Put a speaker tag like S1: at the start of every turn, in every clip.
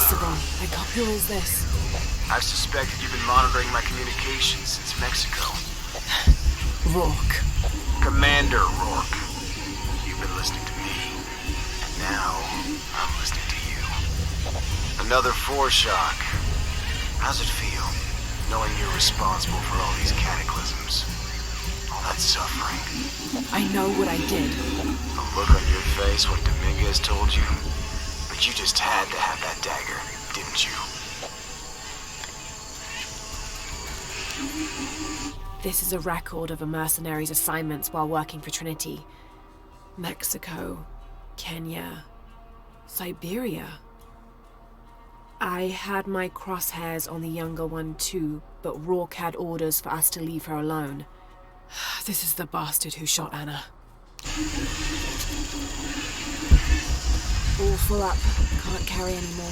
S1: Impossible. Like, who is this?
S2: I suspect that you've been monitoring my communications since Mexico.
S1: Rourke.
S2: Commander Rourke. You've been listening to me. And now, I'm listening to you. Another foreshock. How's it feel, knowing you're responsible for all these cataclysms? All that suffering?
S1: I know what I did.
S2: The look on your face when Dominguez told you? But you just had to have that dagger, didn't you?
S1: This is a record of a mercenary's assignments while working for Trinity. Mexico, Kenya, Siberia. I had my crosshairs on the younger one too, but Rourke had orders for us to leave her alone. This is the bastard who shot Anna. All full up. Can't carry any more.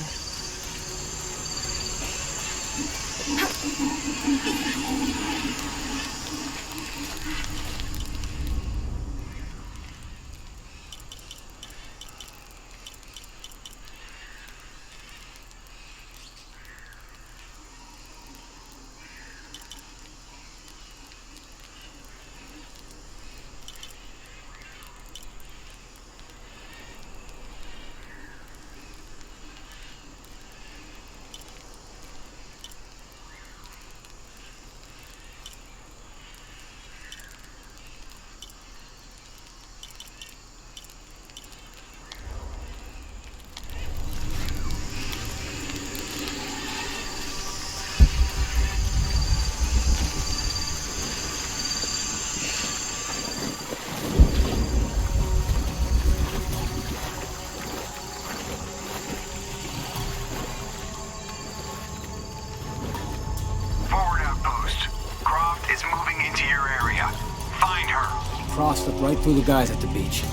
S3: Right through the guys at the beach.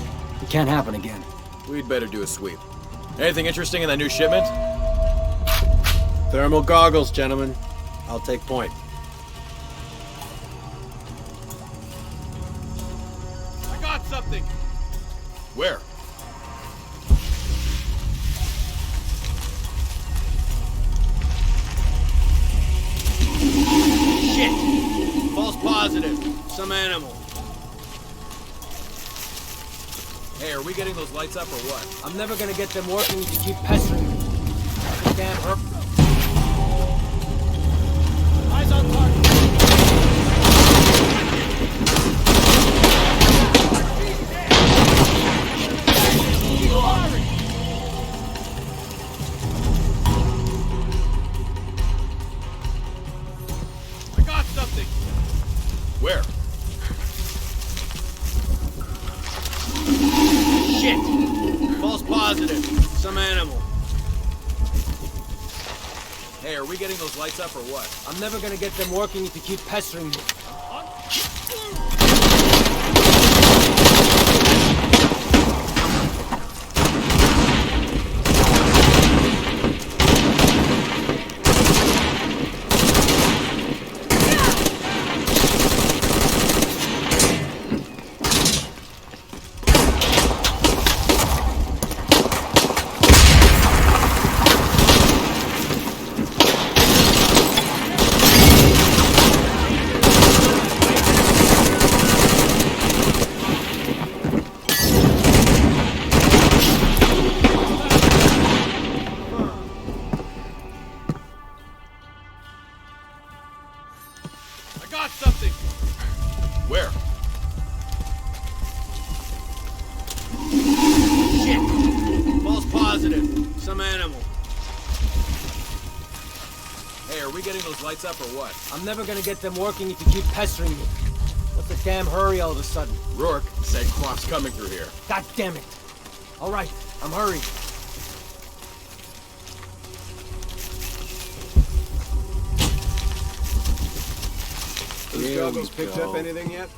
S3: It can't happen again.
S4: We'd better do a sweep. Anything interesting in that new shipment? Thermal goggles, gentlemen. I'll take point. I got something! Where? Shit! False positive. Some animal. Hey, are we getting those lights up or what?
S3: I'm never gonna get them working if you keep pestering me. Damn herp. Eyes on target.
S4: I got something! Where? Shit! False positive. Some animal. Hey, are we getting those lights up or what?
S3: I'm never gonna get them working if you keep pestering me.
S4: Lights up or what?
S3: I'm never gonna get them working if you keep pestering me. What's the damn hurry all of a sudden?
S4: Rourke said Quap's coming through here.
S3: God damn it. All right, I'm hurrying.
S4: Those goggles picked up anything yet?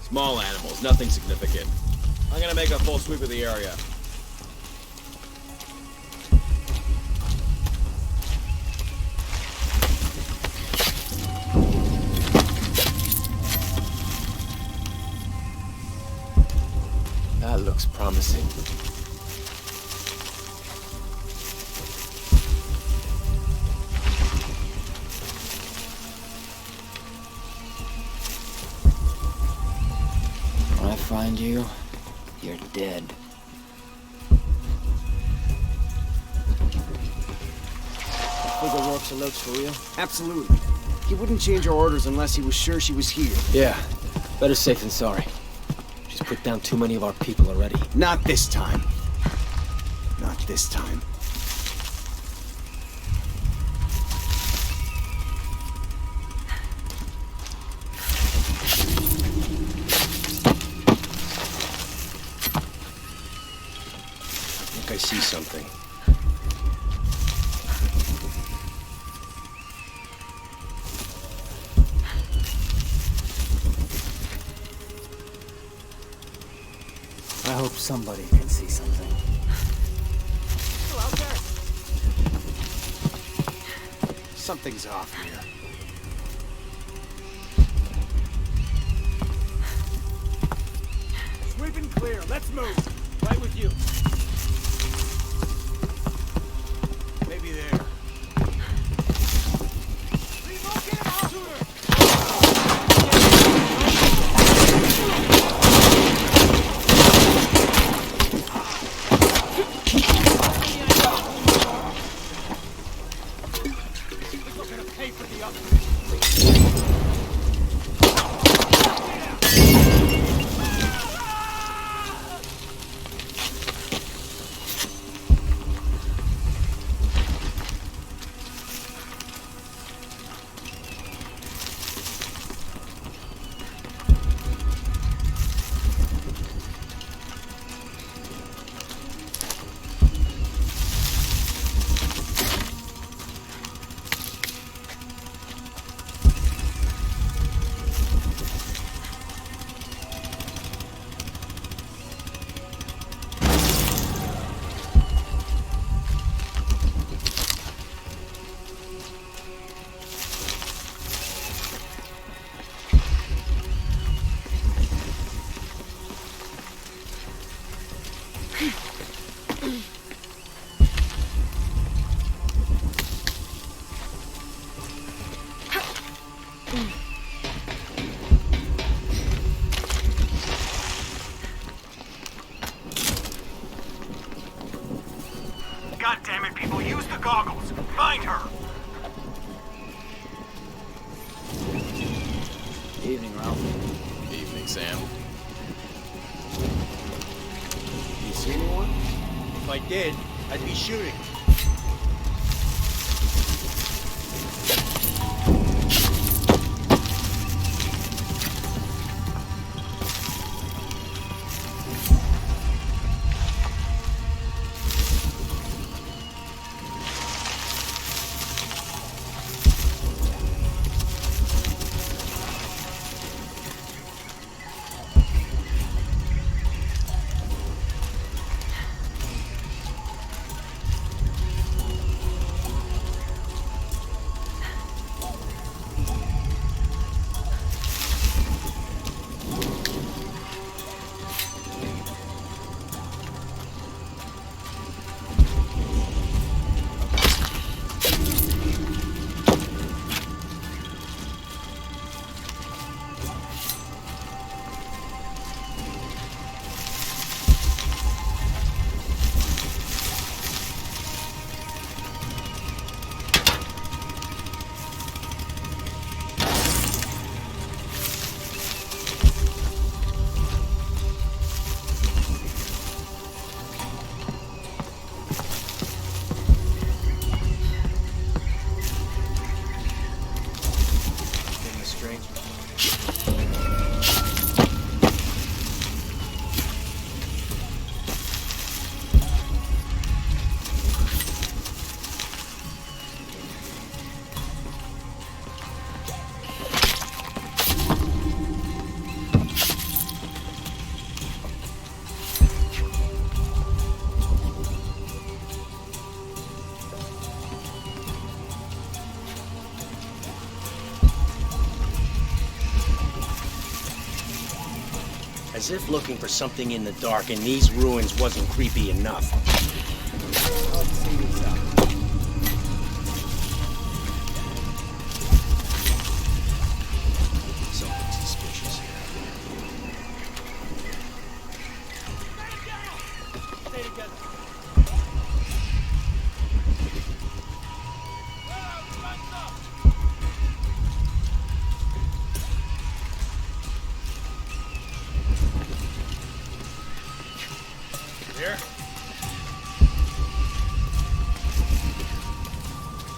S4: Small animals, nothing significant. I'm gonna make a full sweep of the area.
S3: That looks promising.
S5: find you, you're dead.
S6: Think O'Rourke's alerts for real? Absolutely. He wouldn't change our orders unless he was sure she was here.
S3: Yeah, better safe than sorry. She's put down too many of our people already.
S6: Not this time. Not this time.
S3: I think I see something.
S5: I hope somebody can see something.
S6: Something's off here.
S3: Sweeping clear, let's move. Right with you.
S6: Maybe there.
S2: God damn it, people, use the goggles. Find her.
S5: Evening, Ralph.
S4: Evening, Sam.
S6: You see anyone?
S3: If I did, I'd be shooting.
S7: As if looking for something in the dark in these ruins wasn't creepy enough. Something suspicious here.
S4: Here.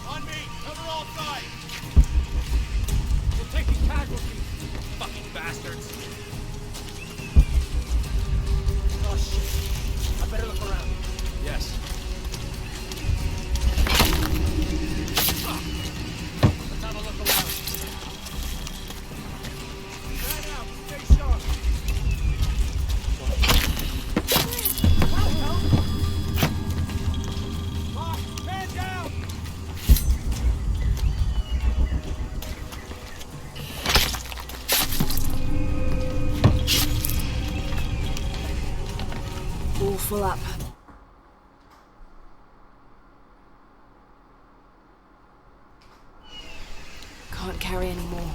S4: On me! Cover all sides!
S3: We're taking casualties.
S4: Fucking bastards!
S3: Oh shit. I better look around.
S4: Yes.
S3: Let's have a look around.
S6: Man out! Stay sharp! Mark, man down!
S1: All full up. Can't carry any more.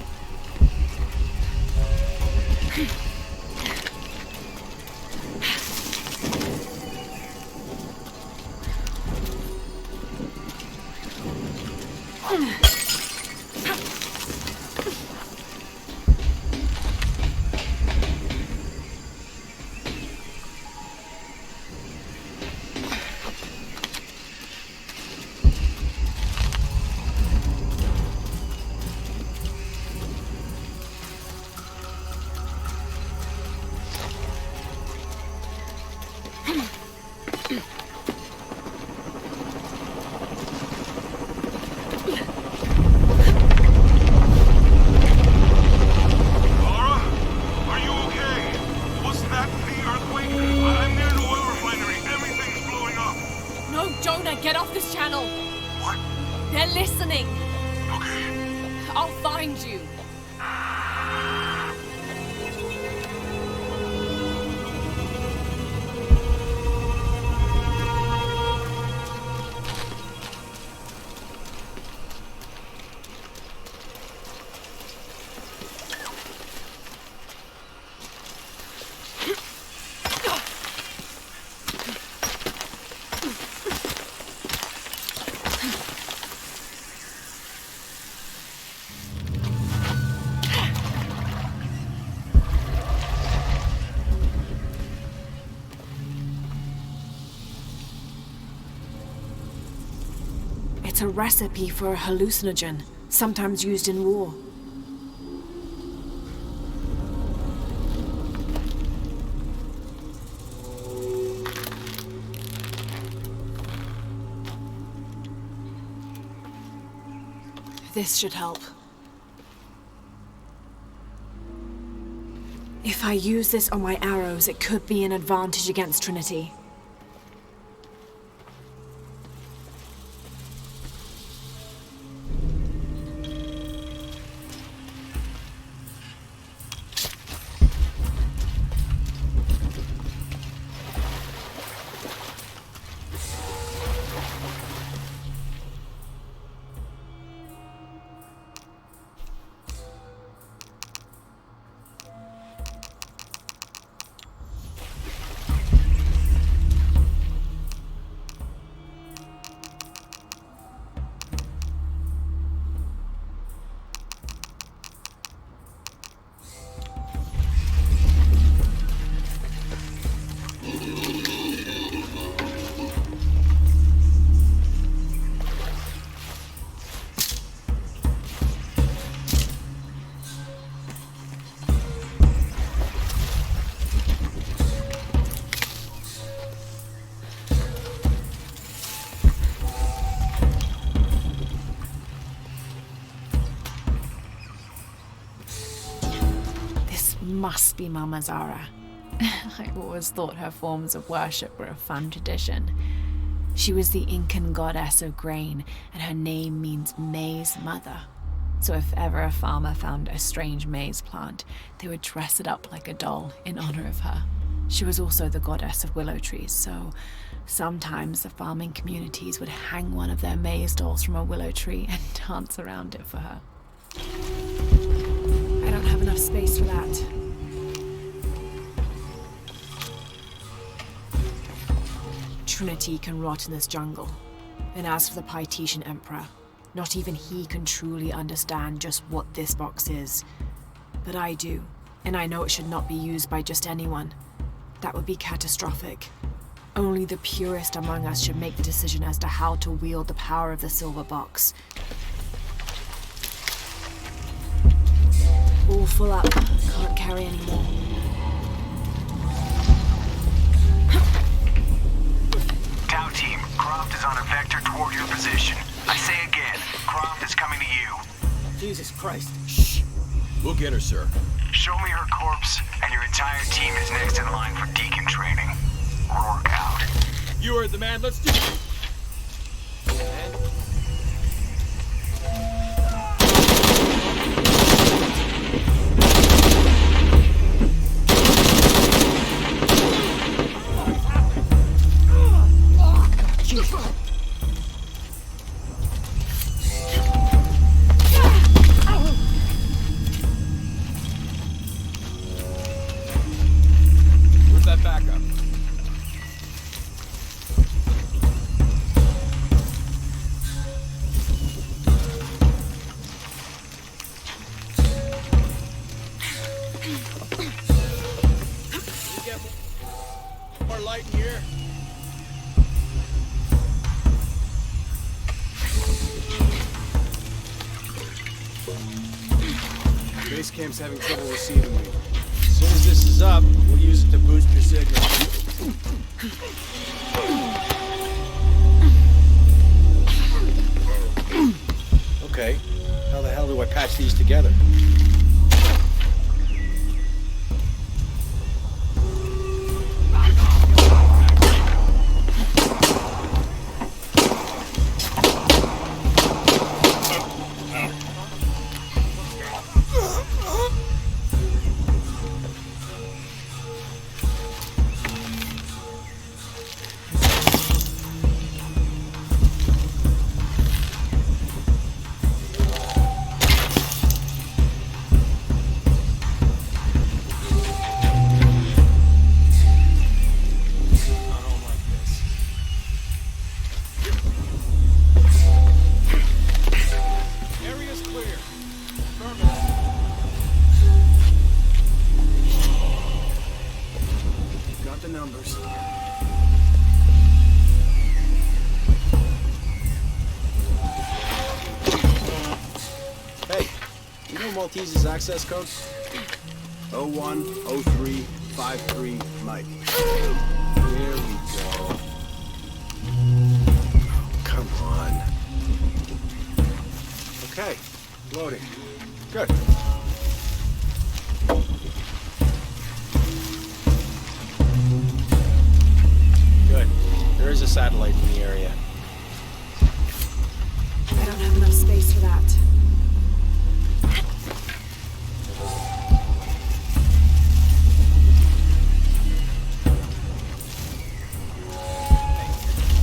S8: Laura? Are you okay? Was that the earthquake? I'm near the oil refinery. Everything's blowing up.
S1: No, Jonah, get off this channel.
S8: What?
S1: They're listening.
S8: Okay.
S1: I'll find you. It's a recipe for a hallucinogen, sometimes used in war. This should help. If I use this on my arrows, it could be an advantage against Trinity. Must be Mama Zara. I always thought her forms of worship were a fun tradition. She was the Incan goddess of grain, and her name means maize mother. So if ever a farmer found a strange maize plant, they would dress it up like a doll in honor of her. She was also the goddess of willow trees, so sometimes the farming communities would hang one of their maize dolls from a willow tree and dance around it for her. I don't have enough space for that. Trinity can rot in this jungle. And as for the Pytetian Emperor, not even he can truly understand just what this box is. But I do, and I know it should not be used by just anyone. That would be catastrophic. Only the purest among us should make the decision as to how to wield the power of the silver box. All full up. Can't carry any more.
S2: Tau team, Croft is on a vector toward your position. I say again, Croft is coming to you.
S3: Jesus Christ.
S4: Shh. We'll get her, sir.
S2: Show me her corpse, and your entire team is next in line for Deacon training. Rourke out.
S4: You heard the man. Let's do it. Where's that backup? Can you get more light in here?
S6: Base camp's having trouble receiving me.
S7: As soon as this is up, we'll use it to boost your signal. Okay, how the hell do I patch these together?
S4: Area's clear.
S6: Got the numbers.
S7: Hey, you know Maltese's access code?
S6: 010353 Mike.
S7: Here we go. Come on. Okay, loading. Good. Good. There is a satellite in the area.
S1: I don't have enough space for that.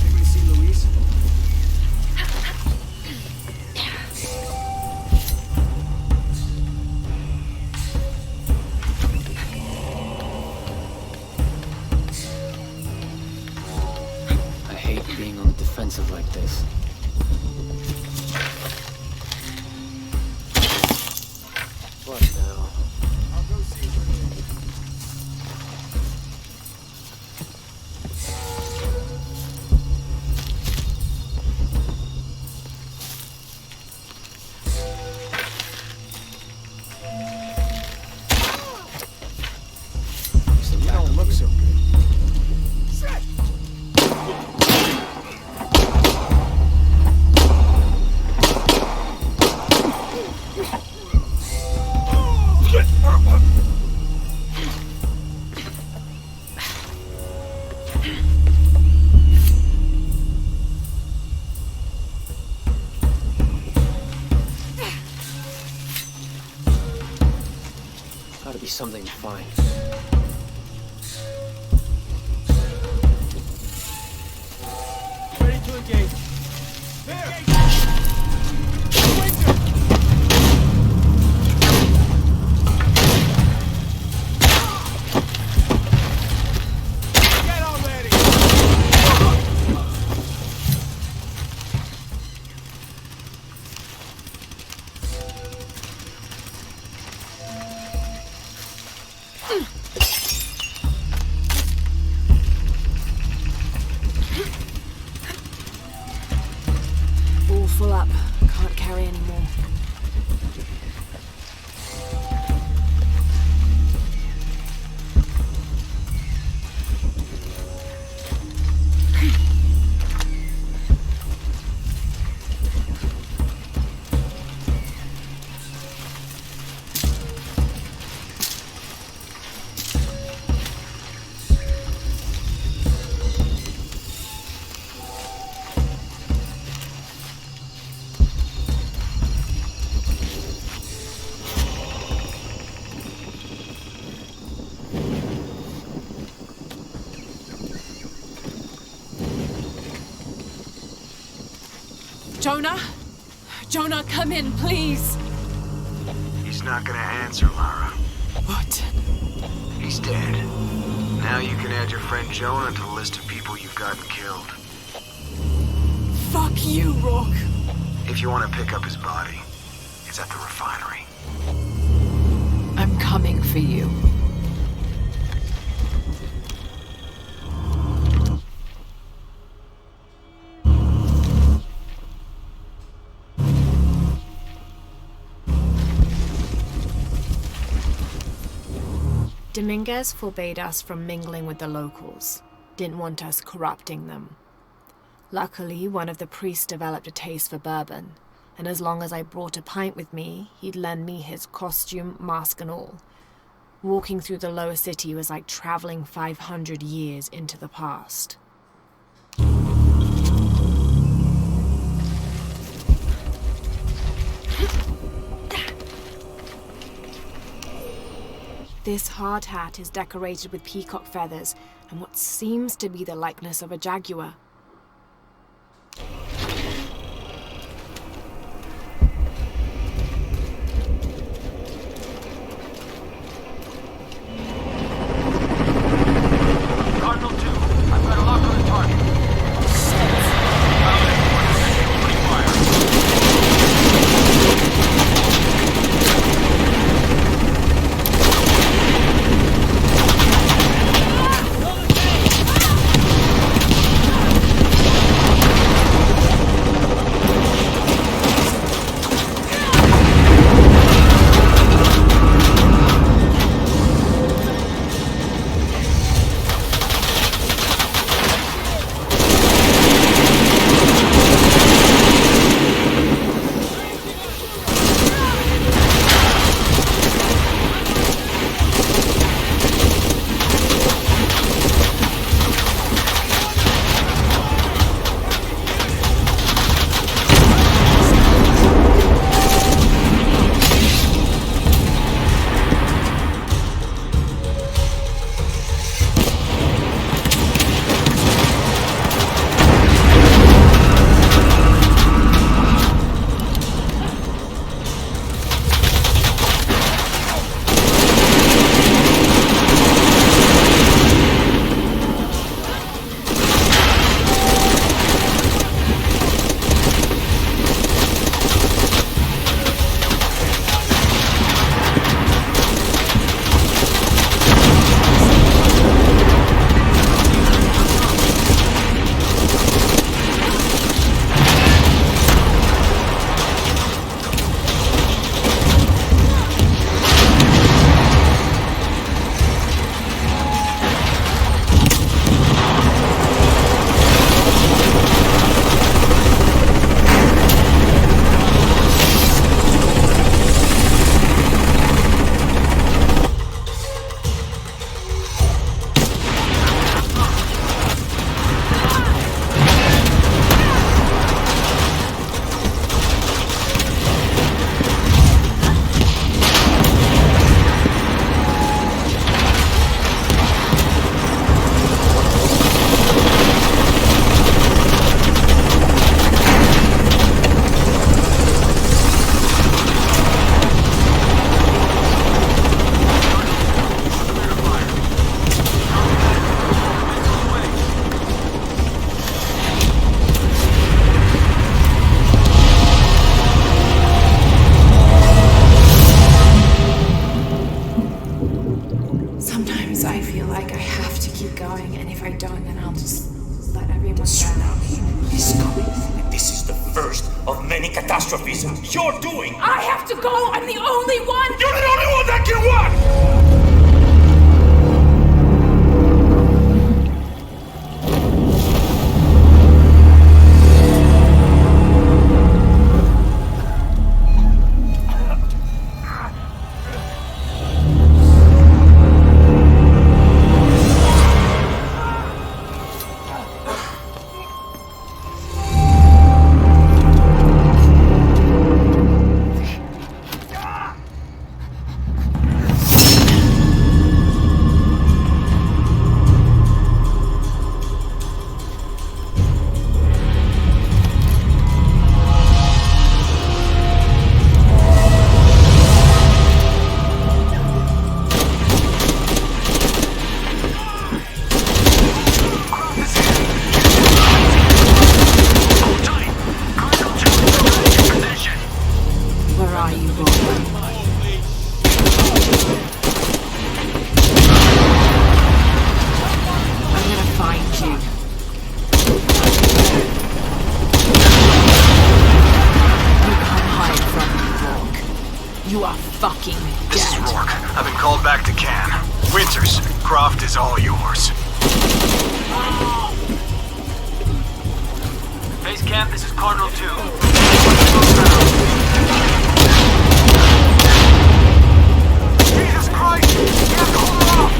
S6: Anybody see Louise?
S5: I hate being on the defensive like this. What now?
S6: I'll go see her. You don't look so good.
S5: Gotta be something to find.
S3: Ready to engage.
S4: Get already!
S1: full up. Can't carry anymore. Jonah? Jonah, come in, please!
S2: He's not gonna answer, Lara.
S1: What?
S2: He's dead. Now you can add your friend Jonah to the list of people you've gotten killed.
S1: Fuck you, Rourke!
S2: If you want to pick up his body, it's at the refinery.
S1: I'm coming for you. Dominguez forbade us from mingling with the locals. Didn't want us corrupting them. Luckily, one of the priests developed a taste for bourbon, and as long as I brought a pint with me, he'd lend me his costume, mask and all. Walking through the lower city was like traveling 500 years into the past. This hard hat is decorated with peacock feathers and what seems to be the likeness of a jaguar.
S8: Cardinal 2, I've got a lock on the target. Opening fire.
S1: that everyone's there.
S9: Tsunami is coming, and this is the first of many catastrophes you're doing!
S1: I have to go! I'm the only one!
S9: You're the only one that can what?
S1: You are fucking dead.
S2: This is Rourke. I've been called back to Can. Winters, Croft is all yours.
S3: Base camp, this is Cardinal 2.
S2: Jesus Christ! You have to hold her off!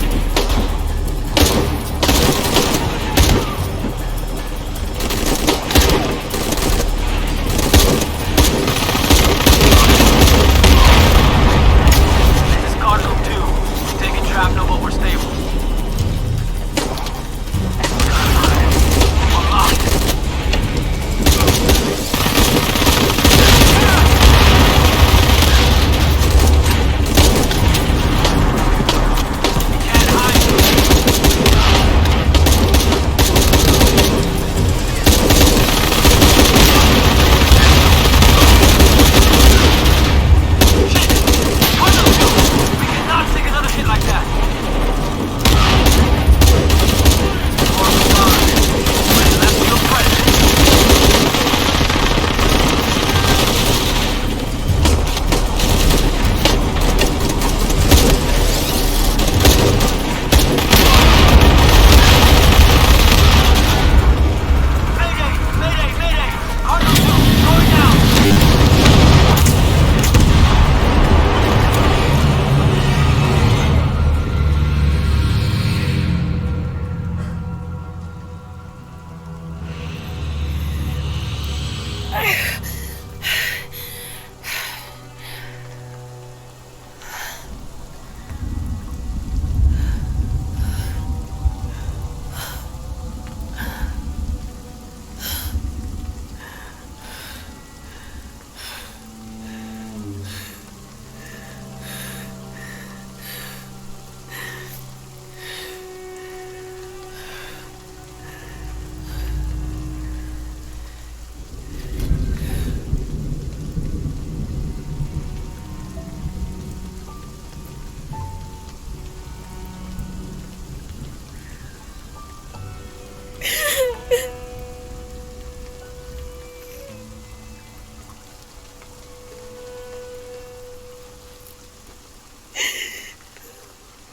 S3: This is Cardinal 2. We're taking shrapnel, but we're stable. We're locked.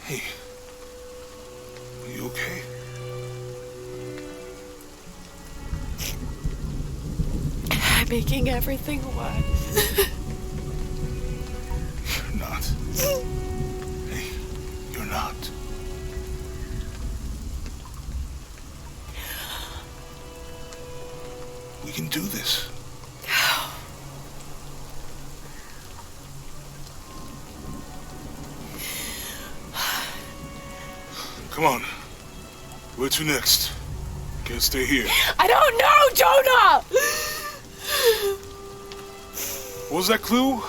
S8: Hey, are you okay?
S1: I'm making everything worse.
S8: You're not. Hey, you're not. We can do this. Come on. Where to next? Can't stay here.
S1: I don't know, Jonah!
S8: What was that clue?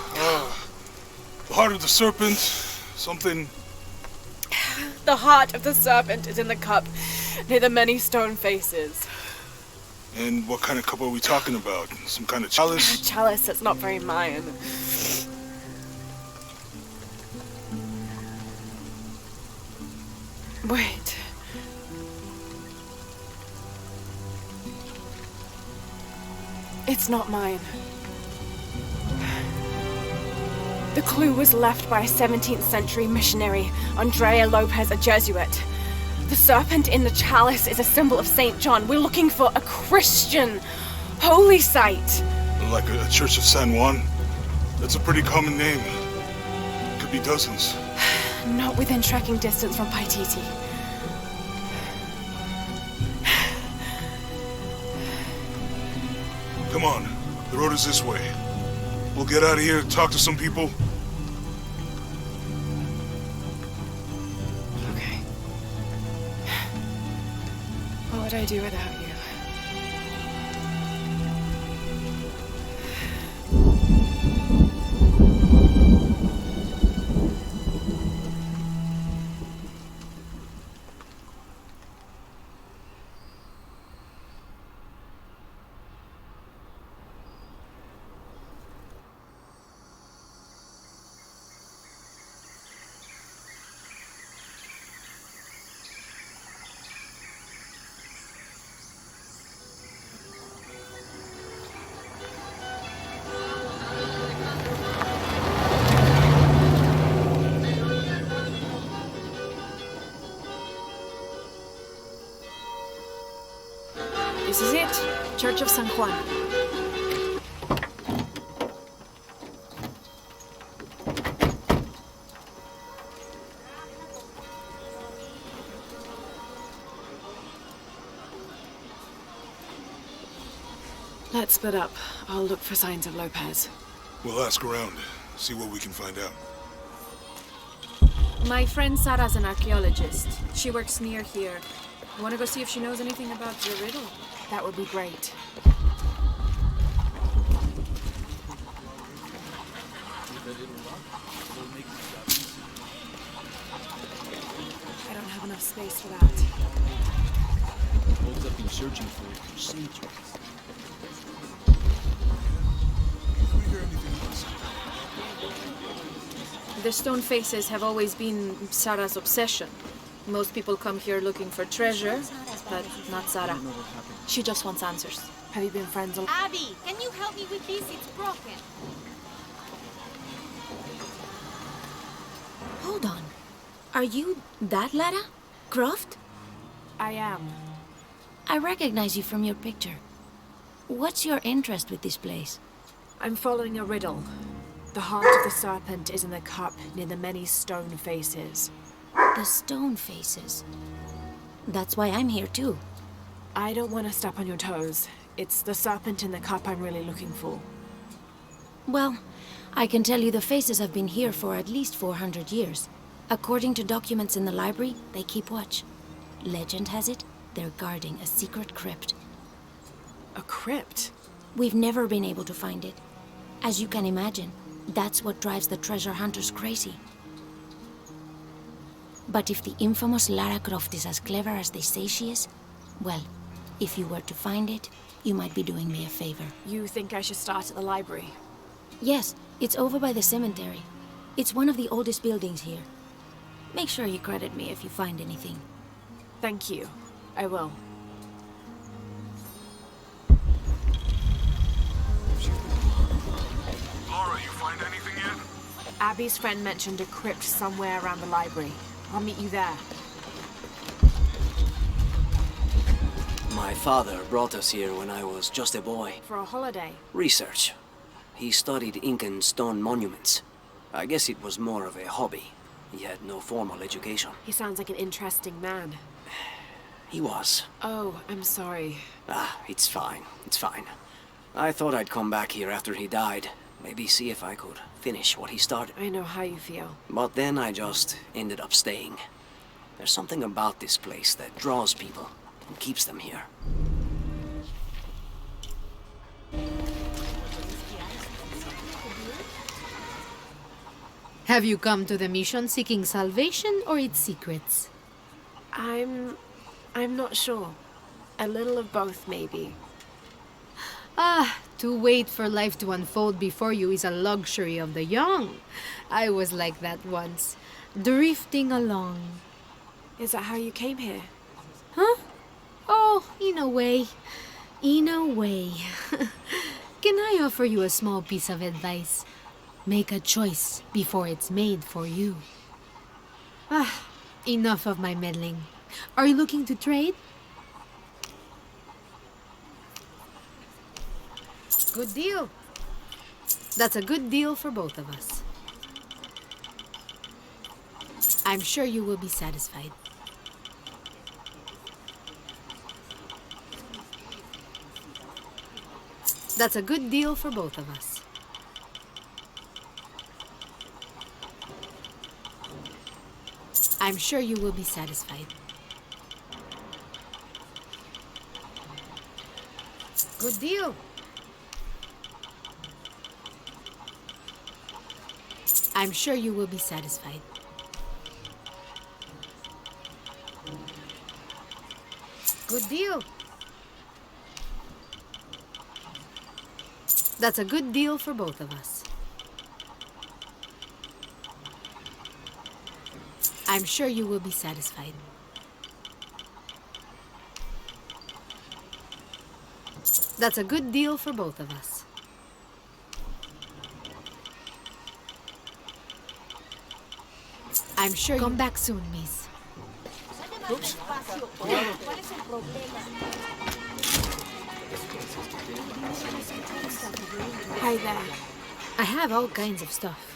S8: The heart of the serpent, something...
S1: The heart of the serpent is in the cup, near the many stone faces.
S8: And what kind of cup are we talking about? Some kind of chalice?
S1: Chalice that's not very Mayan. Wait. It's not mine. The clue was left by a 17th century missionary, Andrea Lopez, a Jesuit. The serpent in the chalice is a symbol of St. John. We're looking for a Christian holy site.
S8: Like a Church of San Juan? That's a pretty common name. Could be dozens.
S1: Not within tracking distance from Paititi.
S8: Come on, the road is this way. We'll get out of here, talk to some people.
S1: Okay. What would I do without you? This is it, Church of San Juan. Let's split up. I'll look for signs of Lopez.
S8: We'll ask around, see what we can find out.
S10: My friend Sarah's an archaeologist. She works near here. Want to go see if she knows anything about the riddle?
S1: That would be great. I don't have enough space for that.
S5: Holds up been searching for centuries.
S10: The stone faces have always been Sarah's obsession. Most people come here looking for treasure, but not Sarah. She just wants answers.
S1: Have you been friends a
S11: Abby, can you help me with this? It's broken.
S12: Hold on. Are you that Lara? Croft?
S1: I am.
S12: I recognize you from your picture. What's your interest with this place?
S1: I'm following a riddle. The heart of the serpent is in the cup near the many stone faces.
S12: The stone faces. That's why I'm here too.
S1: I don't want to step on your toes. It's the serpent in the cup I'm really looking for.
S12: Well, I can tell you the faces have been here for at least 400 years. According to documents in the library, they keep watch. Legend has it, they're guarding a secret crypt.
S1: A crypt?
S12: We've never been able to find it. As you can imagine, that's what drives the treasure hunters crazy. But if the infamous Lara Croft is as clever as they say she is, well, if you were to find it, you might be doing me a favor.
S1: You think I should start at the library?
S12: Yes, it's over by the cemetery. It's one of the oldest buildings here. Make sure you credit me if you find anything.
S1: Thank you. I will.
S8: Laura, you find anything yet?
S1: Abby's friend mentioned a crypt somewhere around the library. I'll meet you there.
S6: My father brought us here when I was just a boy.
S1: For a holiday?
S6: Research. He studied Incan stone monuments. I guess it was more of a hobby. He had no formal education.
S1: He sounds like an interesting man.
S6: He was.
S1: Oh, I'm sorry.
S6: It's fine. It's fine. I thought I'd come back here after he died. Maybe see if I could finish what he started.
S1: I know how you feel.
S6: But then I just ended up staying. There's something about this place that draws people and keeps them here.
S13: Have you come to the mission seeking salvation or its secrets?
S1: I'm not sure. A little of both, maybe.
S13: To wait for life to unfold before you is a luxury of the young. I was like that once, drifting along.
S1: Is that how you came here?
S13: Huh? Oh, in a way. In a way. Can I offer you a small piece of advice? Make a choice before it's made for you. Enough of my meddling. Are you looking to trade? Good deal. That's a good deal for both of us. I'm sure you will be satisfied. That's a good deal for both of us. I'm sure you will be satisfied. Good deal. I'm sure you will be satisfied. Good deal. That's a good deal for both of us. I'm sure you will be satisfied. That's a good deal for both of us. I'm sure come back soon, miss.
S3: Oops.
S1: Hi there.
S13: I have all kinds of stuff.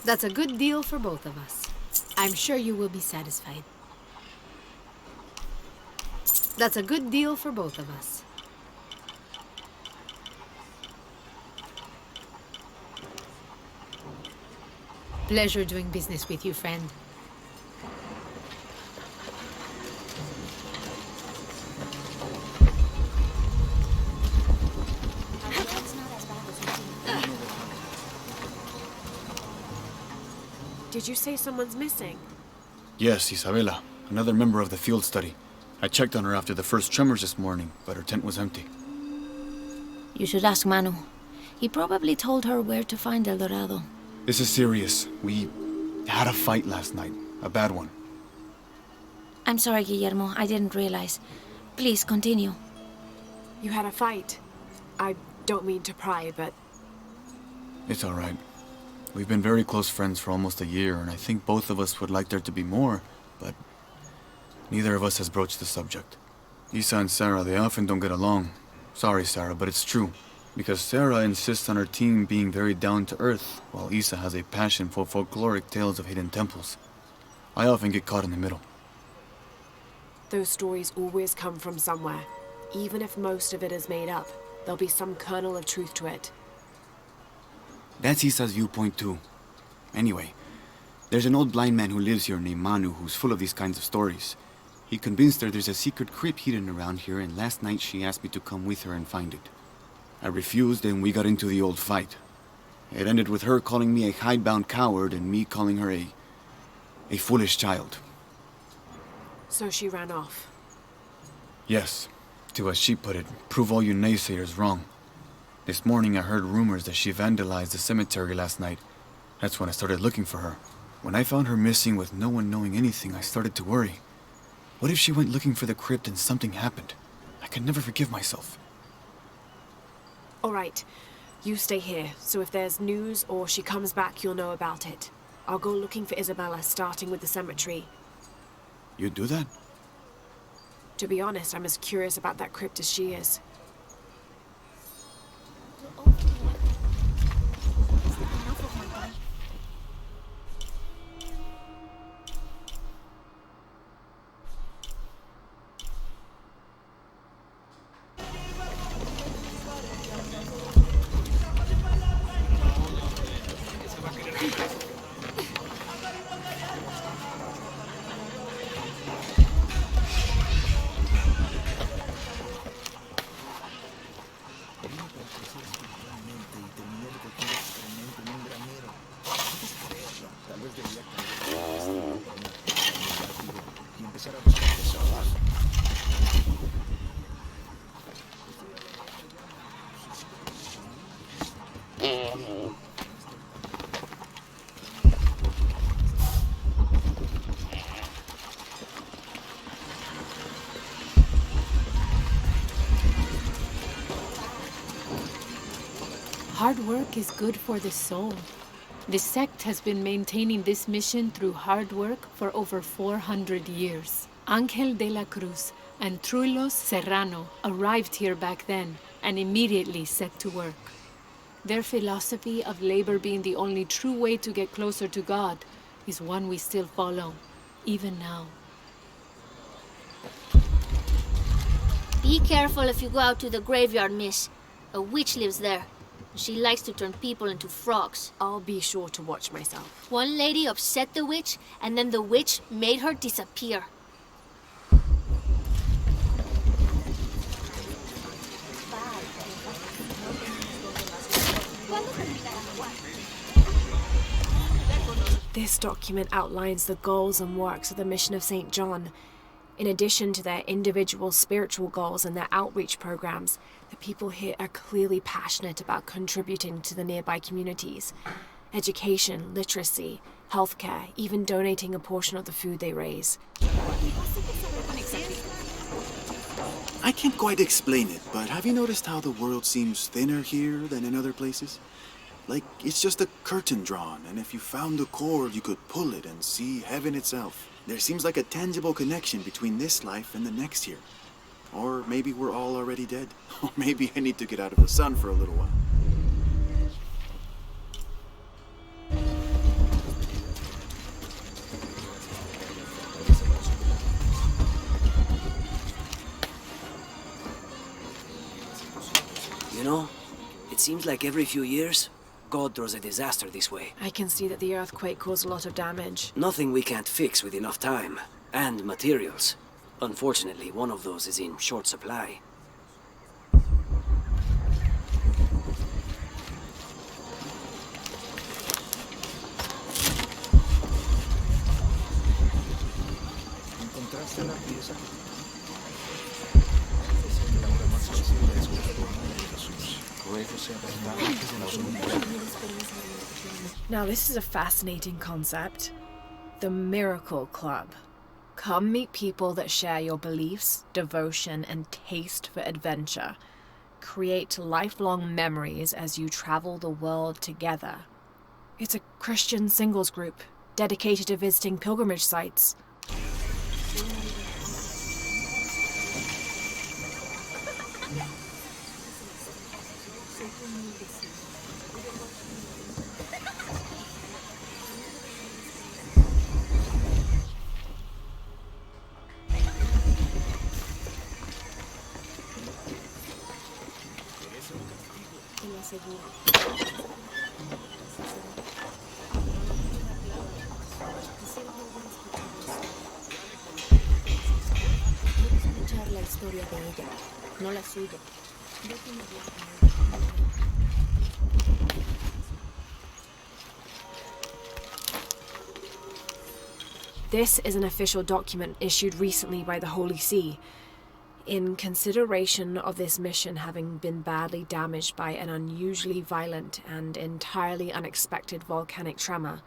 S13: That's a good deal for both of us. I'm sure you will be satisfied. That's a good deal for both of us. Pleasure doing business with you, friend.
S1: Did you say someone's missing?
S14: Yes, Isabela, another member of the field study. I checked on her after the first tremors this morning, but her tent was empty.
S12: You should ask Manu. He probably told her where to find El Dorado.
S14: This is serious. We had a fight last night. A bad one.
S12: I'm sorry, Guillermo. I didn't realize. Please, continue.
S1: You had a fight. I don't mean to pry, but...
S14: It's all right. We've been very close friends for almost a year, and I think both of us would like there to be more, but neither of us has broached the subject. Isa and Sarah, they often don't get along. Sorry, Sarah, but it's true. Because Sarah insists on her team being very down-to-earth, while Isa has a passion for folkloric tales of hidden temples. I often get caught in the middle.
S1: Those stories always come from somewhere. Even if most of it is made up, there'll be some kernel of truth to it.
S14: That's Isa's viewpoint too. Anyway, there's an old blind man who lives here named Manu who's full of these kinds of stories. He convinced her there's a secret crypt hidden around here, and last night she asked me to come with her and find it. I refused, and we got into the old fight. It ended with her calling me a hidebound coward and me calling her a foolish child.
S1: So she ran off.
S14: Yes, to as she put it, prove all you naysayers wrong. This morning I heard rumors that she vandalized the cemetery last night. That's when I started looking for her. When I found her missing with no one knowing anything, I started to worry. What if she went looking for the crypt and something happened? I could never forgive myself.
S1: All right. You stay here, so if there's news or she comes back, you'll know about it. I'll go looking for Isabela, starting with the cemetery.
S14: You'd do that?
S1: To be honest, I'm as curious about that crypt as she is.
S13: Hard work is good for the soul. The sect has been maintaining this mission through hard work for over 400 years. Ángel de la Cruz and Truilos Serrano arrived here back then and immediately set to work. Their philosophy of labor being the only true way to get closer to God is one we still follow, even now.
S11: Be careful if you go out to the graveyard, miss. A witch lives there. She likes to turn people into frogs.
S1: I'll be sure to watch myself.
S11: One lady upset the witch, and then the witch made her disappear.
S1: This document outlines the goals and works of the Mission of St. John. In addition to their individual spiritual goals and their outreach programs, the people here are clearly passionate about contributing to the nearby communities. Education, literacy, healthcare, even donating a portion of the food they raise.
S15: I can't quite explain it, but have you noticed how the world seems thinner here than in other places? Like, it's just a curtain drawn, and if you found the cord, you could pull it and see heaven itself. There seems like a tangible connection between this life and the next here. Or maybe we're all already dead. Or maybe I need to get out of the sun for a little while.
S6: You know, it seems like every few years, God throws a disaster this way.
S1: I can see that the earthquake caused a lot of damage.
S6: Nothing we can't fix with enough time. And materials. Unfortunately, one of those is in short supply.
S1: Now this is a fascinating concept. The Miracle Club. Come meet people that share your beliefs, devotion, and taste for adventure. Create lifelong memories as you travel the world together. It's a Christian singles group dedicated to visiting pilgrimage sites.
S12: Escuchar la historia de ella, no la suya.
S1: This is an official document issued recently by the Holy See. In consideration of this mission having been badly damaged by an unusually violent and entirely unexpected volcanic tremor,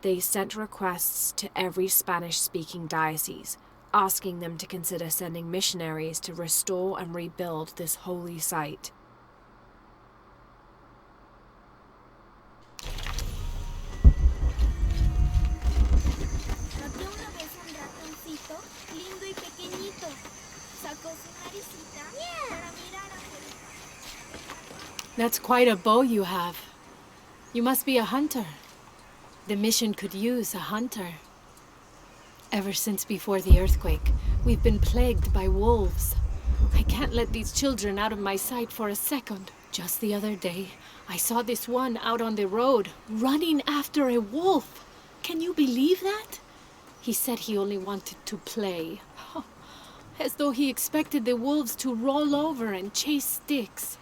S1: they sent requests to every Spanish-speaking diocese, asking them to consider sending missionaries to restore and rebuild this holy site.
S13: That's quite a bow you have. You must be a hunter. The mission could use a hunter. Ever since before the earthquake, we've been plagued by wolves. I can't let these children out of my sight for a second. Just the other day, I saw this one out on the road, running after a wolf. Can you believe that? He said he only wanted to play. As though he expected the wolves to roll over and chase sticks.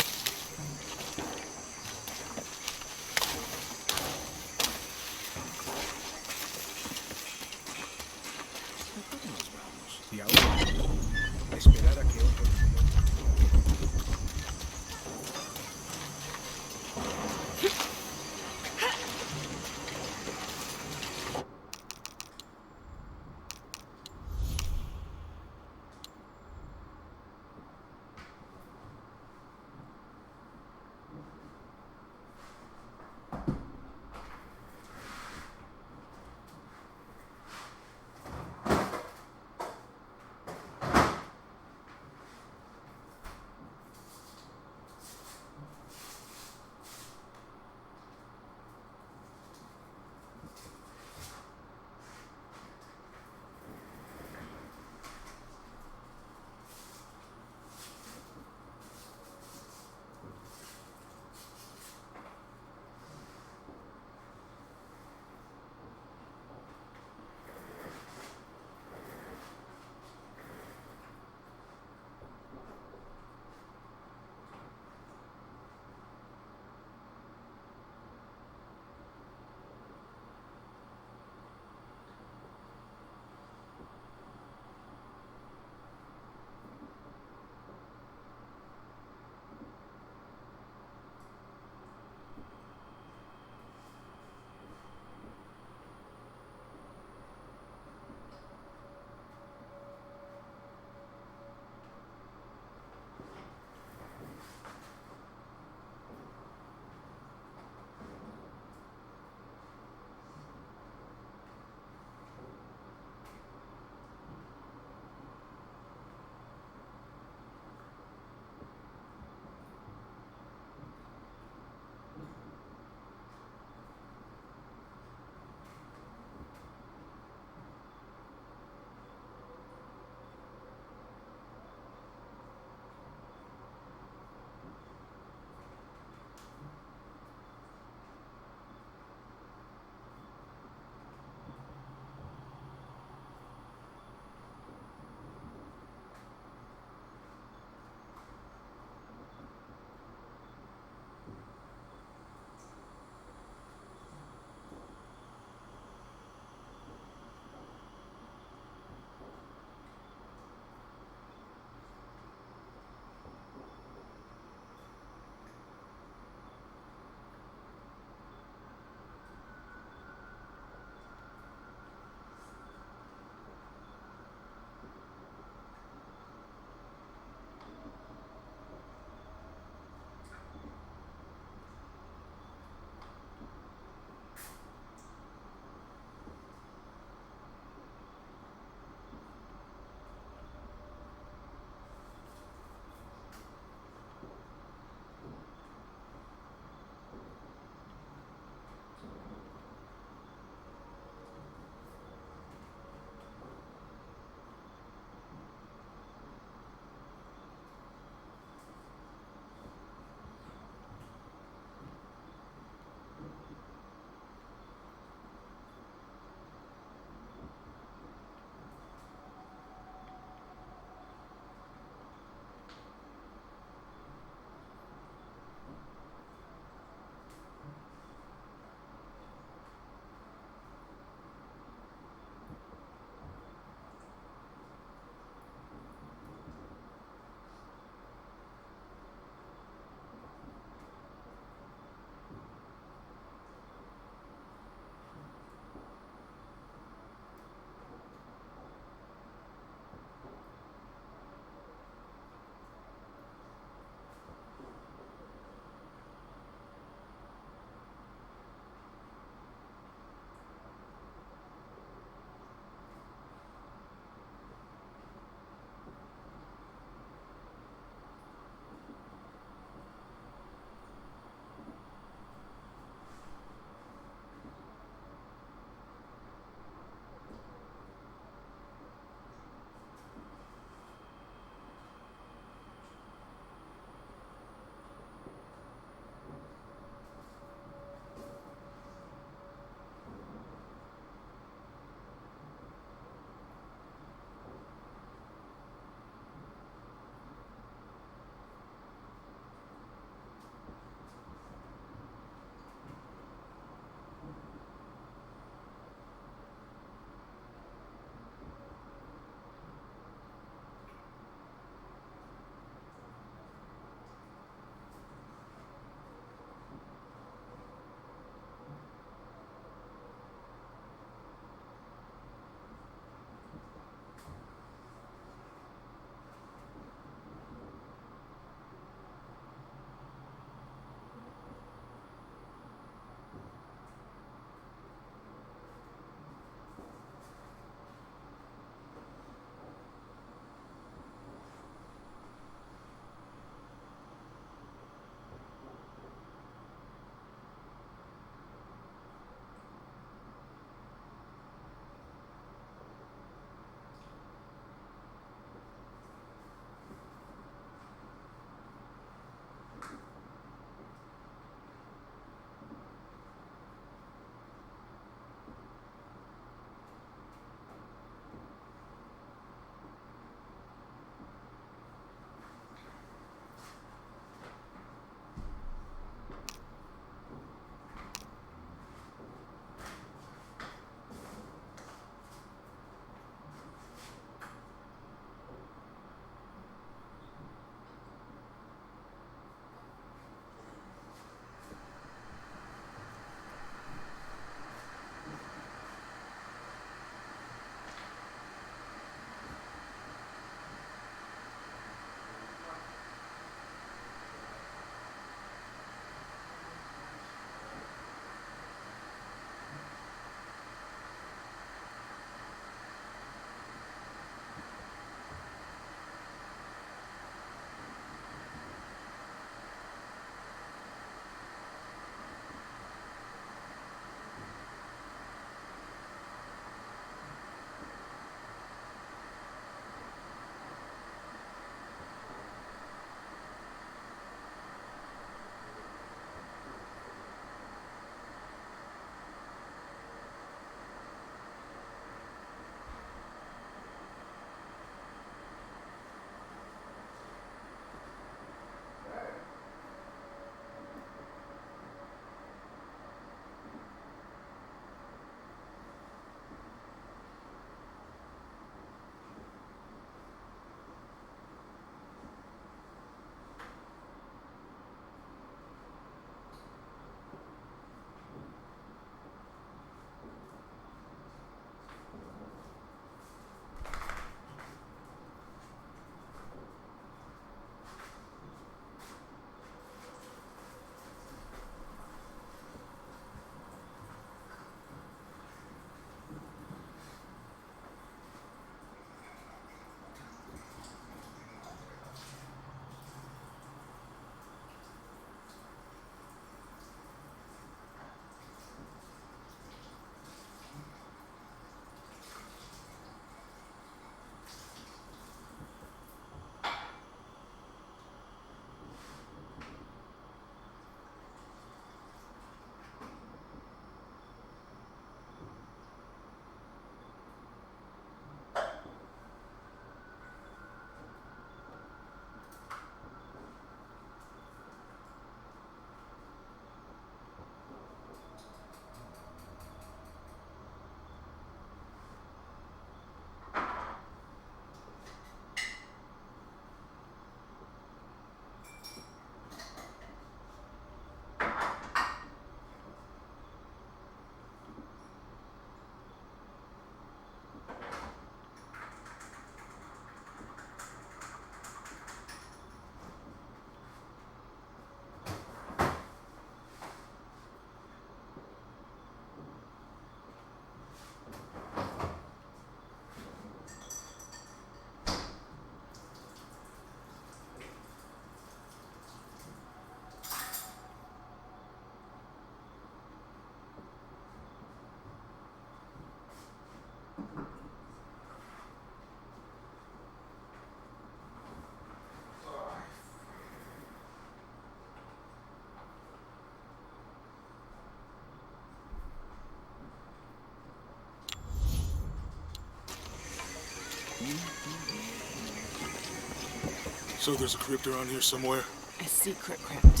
S8: So there's a crypt around here somewhere?
S1: A secret crypt.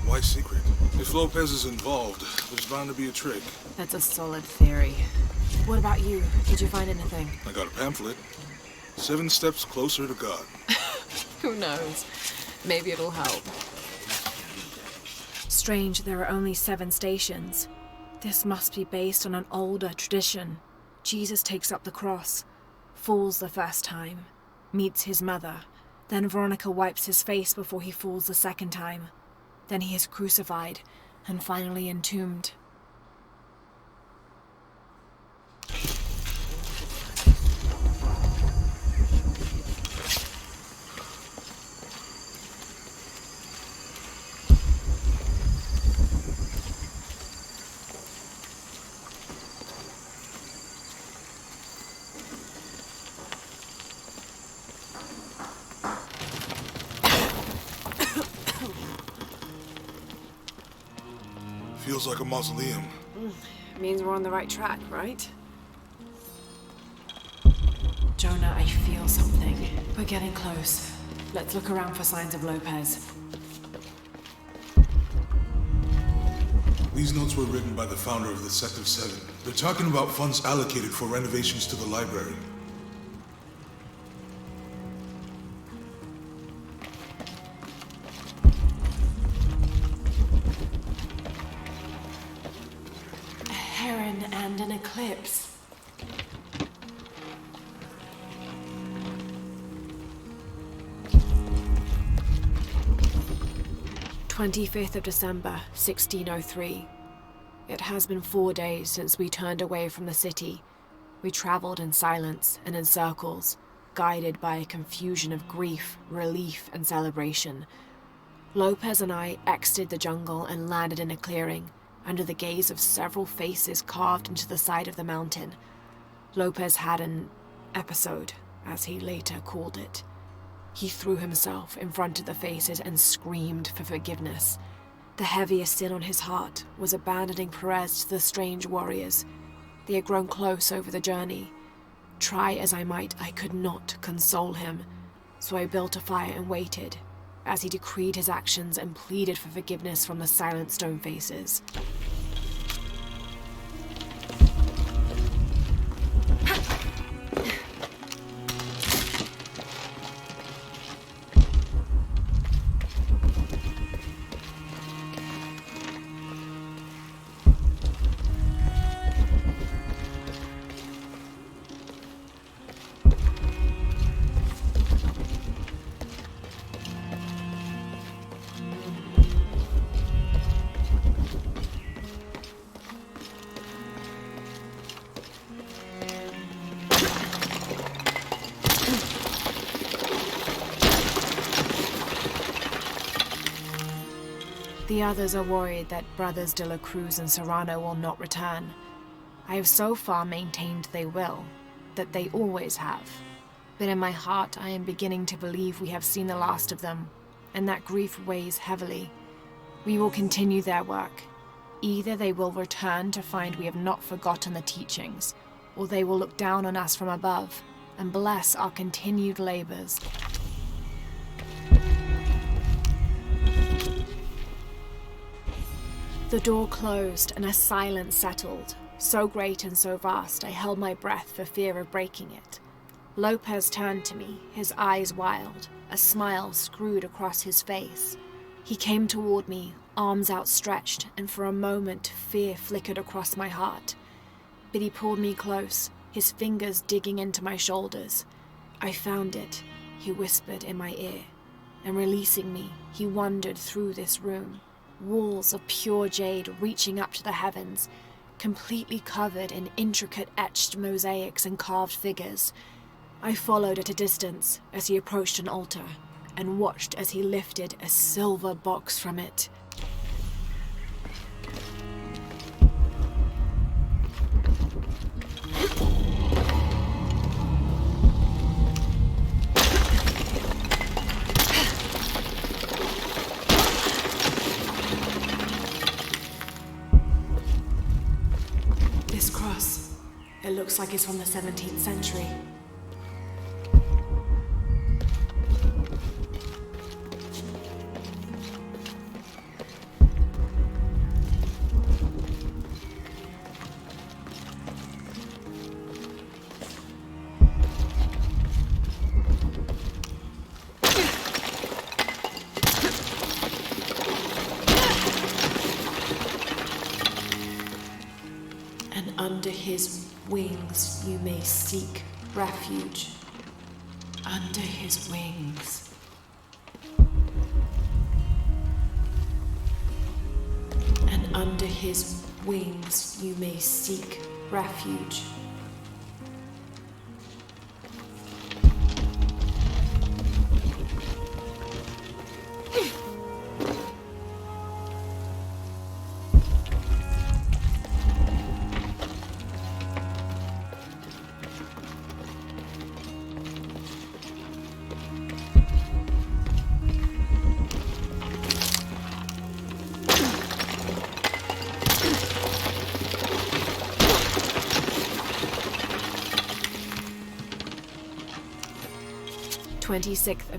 S8: Why secret? If Lopez is involved, there's bound to be a trick.
S1: That's a solid theory. What about you? Did you find anything?
S8: I got a pamphlet. 7 Steps Closer to God.
S1: Who knows? Maybe it'll help. Strange, there are only 7 stations. This must be based on an older tradition. Jesus takes up the cross, falls the first time, meets his mother. Then Veronica wipes his face before he falls the second time. Then he is crucified and finally entombed.
S8: Feels like a mausoleum.
S1: Means we're on the right track, right? Jonah, I feel something. We're getting close. Let's look around for signs of Lopez.
S8: These notes were written by the founder of the Sect of Seven. They're talking about funds allocated for renovations to the library.
S1: A heron and an eclipse. "25th of December, 1603. It has been 4 days since we turned away from the city. We traveled in silence and in circles, guided by a confusion of grief, relief, and celebration. Lopez and I exited the jungle and landed in a clearing, under the gaze of several faces carved into the side of the mountain. Lopez had an episode, as he later called it. He threw himself in front of the faces and screamed for forgiveness. The heaviest sin on his heart was abandoning Perez to the strange warriors. They had grown close over the journey. Try as I might, I could not console him, so I built a fire and waited, as he decreed his actions and pleaded for forgiveness from the silent stone faces. The others are worried that Brothers de la Cruz and Serrano will not return. I have so far maintained they will, that they always have. But in my heart I am beginning to believe we have seen the last of them, and that grief weighs heavily. We will continue their work. Either they will return to find we have not forgotten the teachings, or they will look down on us from above and bless our continued labors. The door closed and a silence settled, so great and so vast I held my breath for fear of breaking it. Lopez turned to me, his eyes wild, a smile screwed across his face. He came toward me, arms outstretched, and for a moment fear flickered across my heart. But he pulled me close, his fingers digging into my shoulders. "I found it," he whispered in my ear, and releasing me, he wandered through this room. Walls of pure jade reaching up to the heavens, completely covered in intricate etched mosaics and carved figures. I followed at a distance as he approached an altar, and watched as he lifted a silver box from it. It looks like it's from the 17th century. wings you may seek refuge. Under his wings. And under his wings you may seek refuge.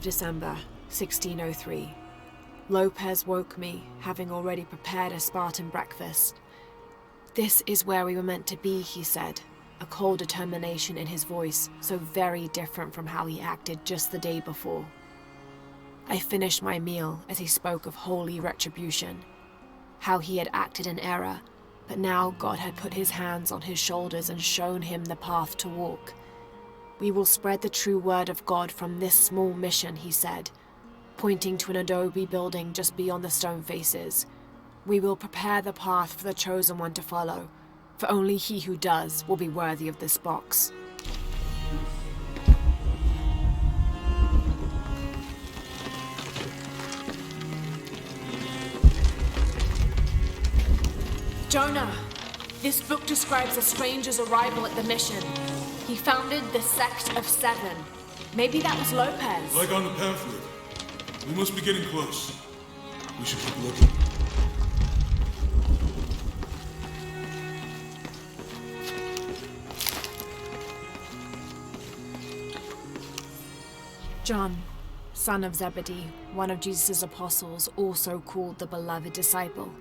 S1: December 1603. Lopez woke me, having already prepared a Spartan breakfast. "This is where we were meant to be," he said, a cold determination in his voice, so very different from how he acted just the day before. I finished my meal as he spoke of holy retribution, how he had acted in error, but now God had put his hands on his shoulders and shown him the path to walk. "We will spread the true word of God from this small mission," he said, pointing to an adobe building just beyond the stone faces. "We will prepare the path for the chosen one to follow, for only he who does will be worthy of this box." Jonah, this book describes a stranger's arrival at the mission. He founded the Sect of Seven. Maybe that was Lopez.
S8: Like on the pamphlet. We must be getting close. We should keep looking.
S1: John, son of Zebedee, one of Jesus' apostles, also called the beloved disciple.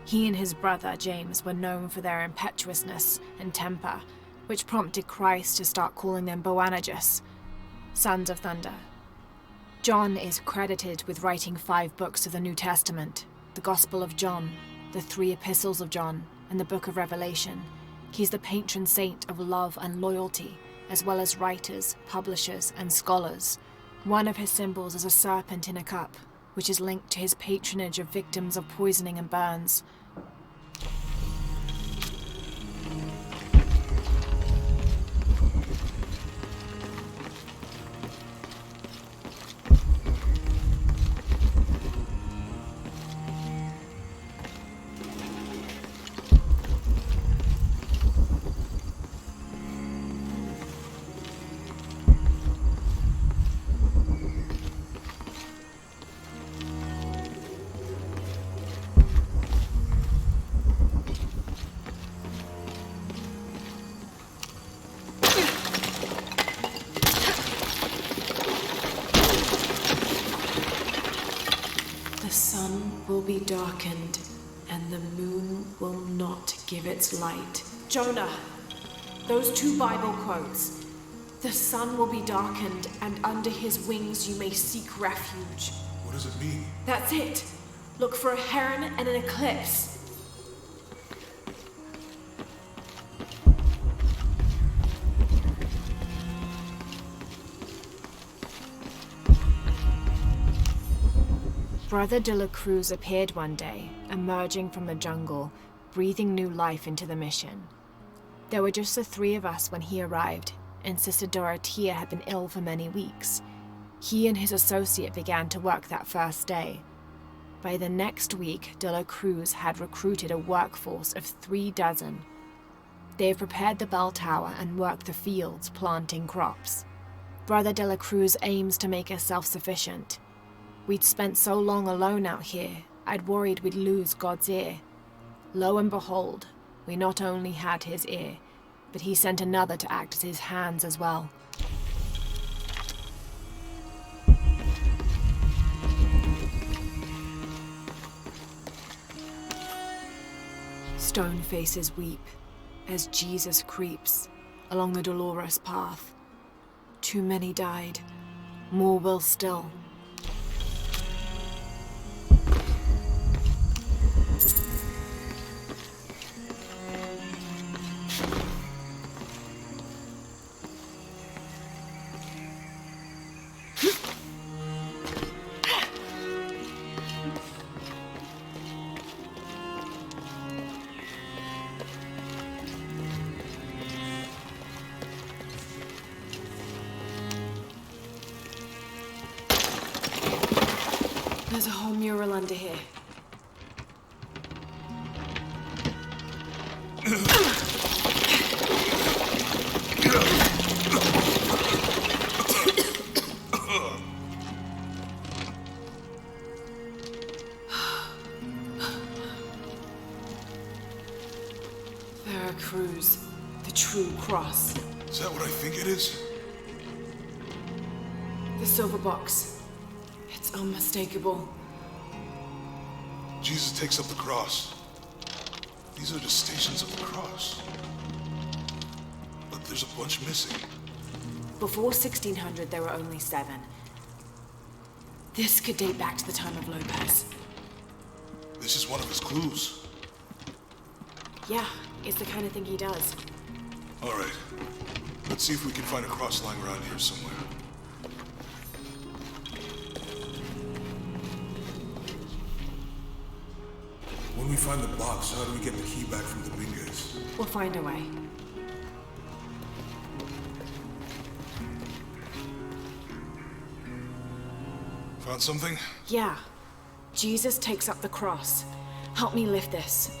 S1: He and his brother James were known for their impetuousness and temper, which prompted Christ to start calling them Boanerges, sons of thunder. John is credited with writing 5 books of the New Testament, the Gospel of John, the 3 epistles of John, and the Book of Revelation. He's the patron saint of love and loyalty, as well as writers, publishers, and scholars. One of his symbols is a serpent in a cup, which is linked to his patronage of victims of poisoning and burns. Will be darkened, and the moon will not give its light. Jonah, those 2 Bible quotes. The sun will be darkened, and under his wings you may seek refuge.
S8: What does it mean?
S1: That's it. Look for a heron and an eclipse. Brother de la Cruz appeared one day, emerging from the jungle, breathing new life into the mission. There were just the 3 of us when he arrived, and Sister Dorothea had been ill for many weeks. He and his associate began to work that first day. By the next week, de la Cruz had recruited a workforce of 3 dozen. They have prepared the bell tower and worked the fields, planting crops. Brother de la Cruz aims to make us self-sufficient. We'd spent so long alone out here, I'd worried we'd lose God's ear. Lo and behold, we not only had his ear, but he sent another to act as his hands as well. Stone faces weep as Jesus creeps along the dolorous path. Too many died, more will still. There's a whole mural under here. Veracruz, the true cross.
S8: Is that what I think it is?
S1: The silver box. It's unmistakable.
S8: Jesus takes up the cross. These are the stations of the cross. But there's a bunch missing.
S1: Before 1600, there were only 7. This could date back to the time of Lopez.
S8: This is one of his clues.
S1: Yeah, it's the kind of thing he does.
S8: All right. Let's see if we can find a cross lying around here somewhere. When we find the box, how do we get the key back from the Dominguez?
S1: We'll find a way.
S8: Found something?
S1: Yeah. Jesus takes up the cross. Help me lift this.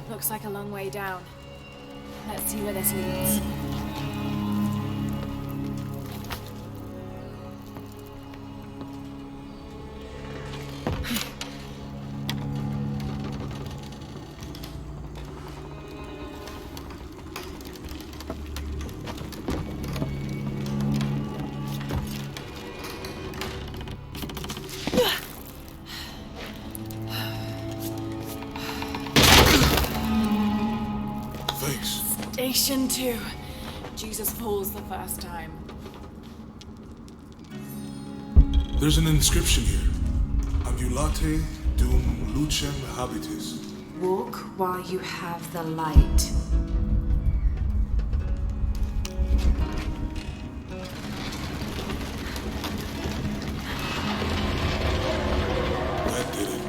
S1: Looks like a long way down. Let's see where this leads. Station 2. Jesus falls the first time.
S8: There's an inscription here. Ambulate dum lucem habitis.
S1: Walk while you have the light.
S8: That did it.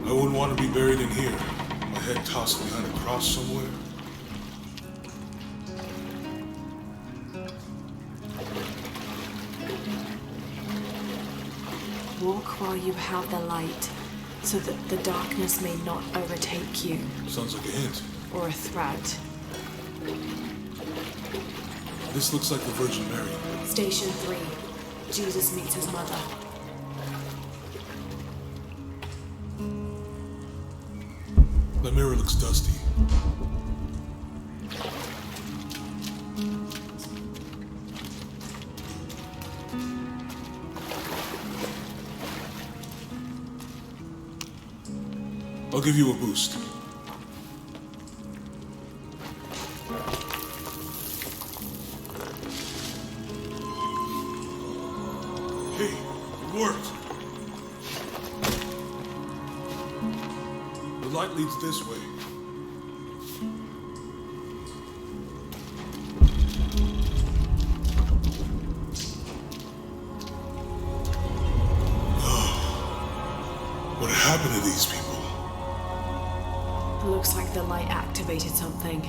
S8: I wouldn't want to be buried in here. My head tossed behind a cross somewhere.
S1: Walk while you have the light, so that the darkness may not overtake you.
S8: Sounds like a hint.
S1: Or a threat.
S8: This looks like the Virgin Mary.
S1: Station 3. Jesus meets his mother.
S8: The mirror looks dusty. I'll give you a boost. Hey, it worked. The light leads this way. What happened to these people?
S1: Looks like the light activated something.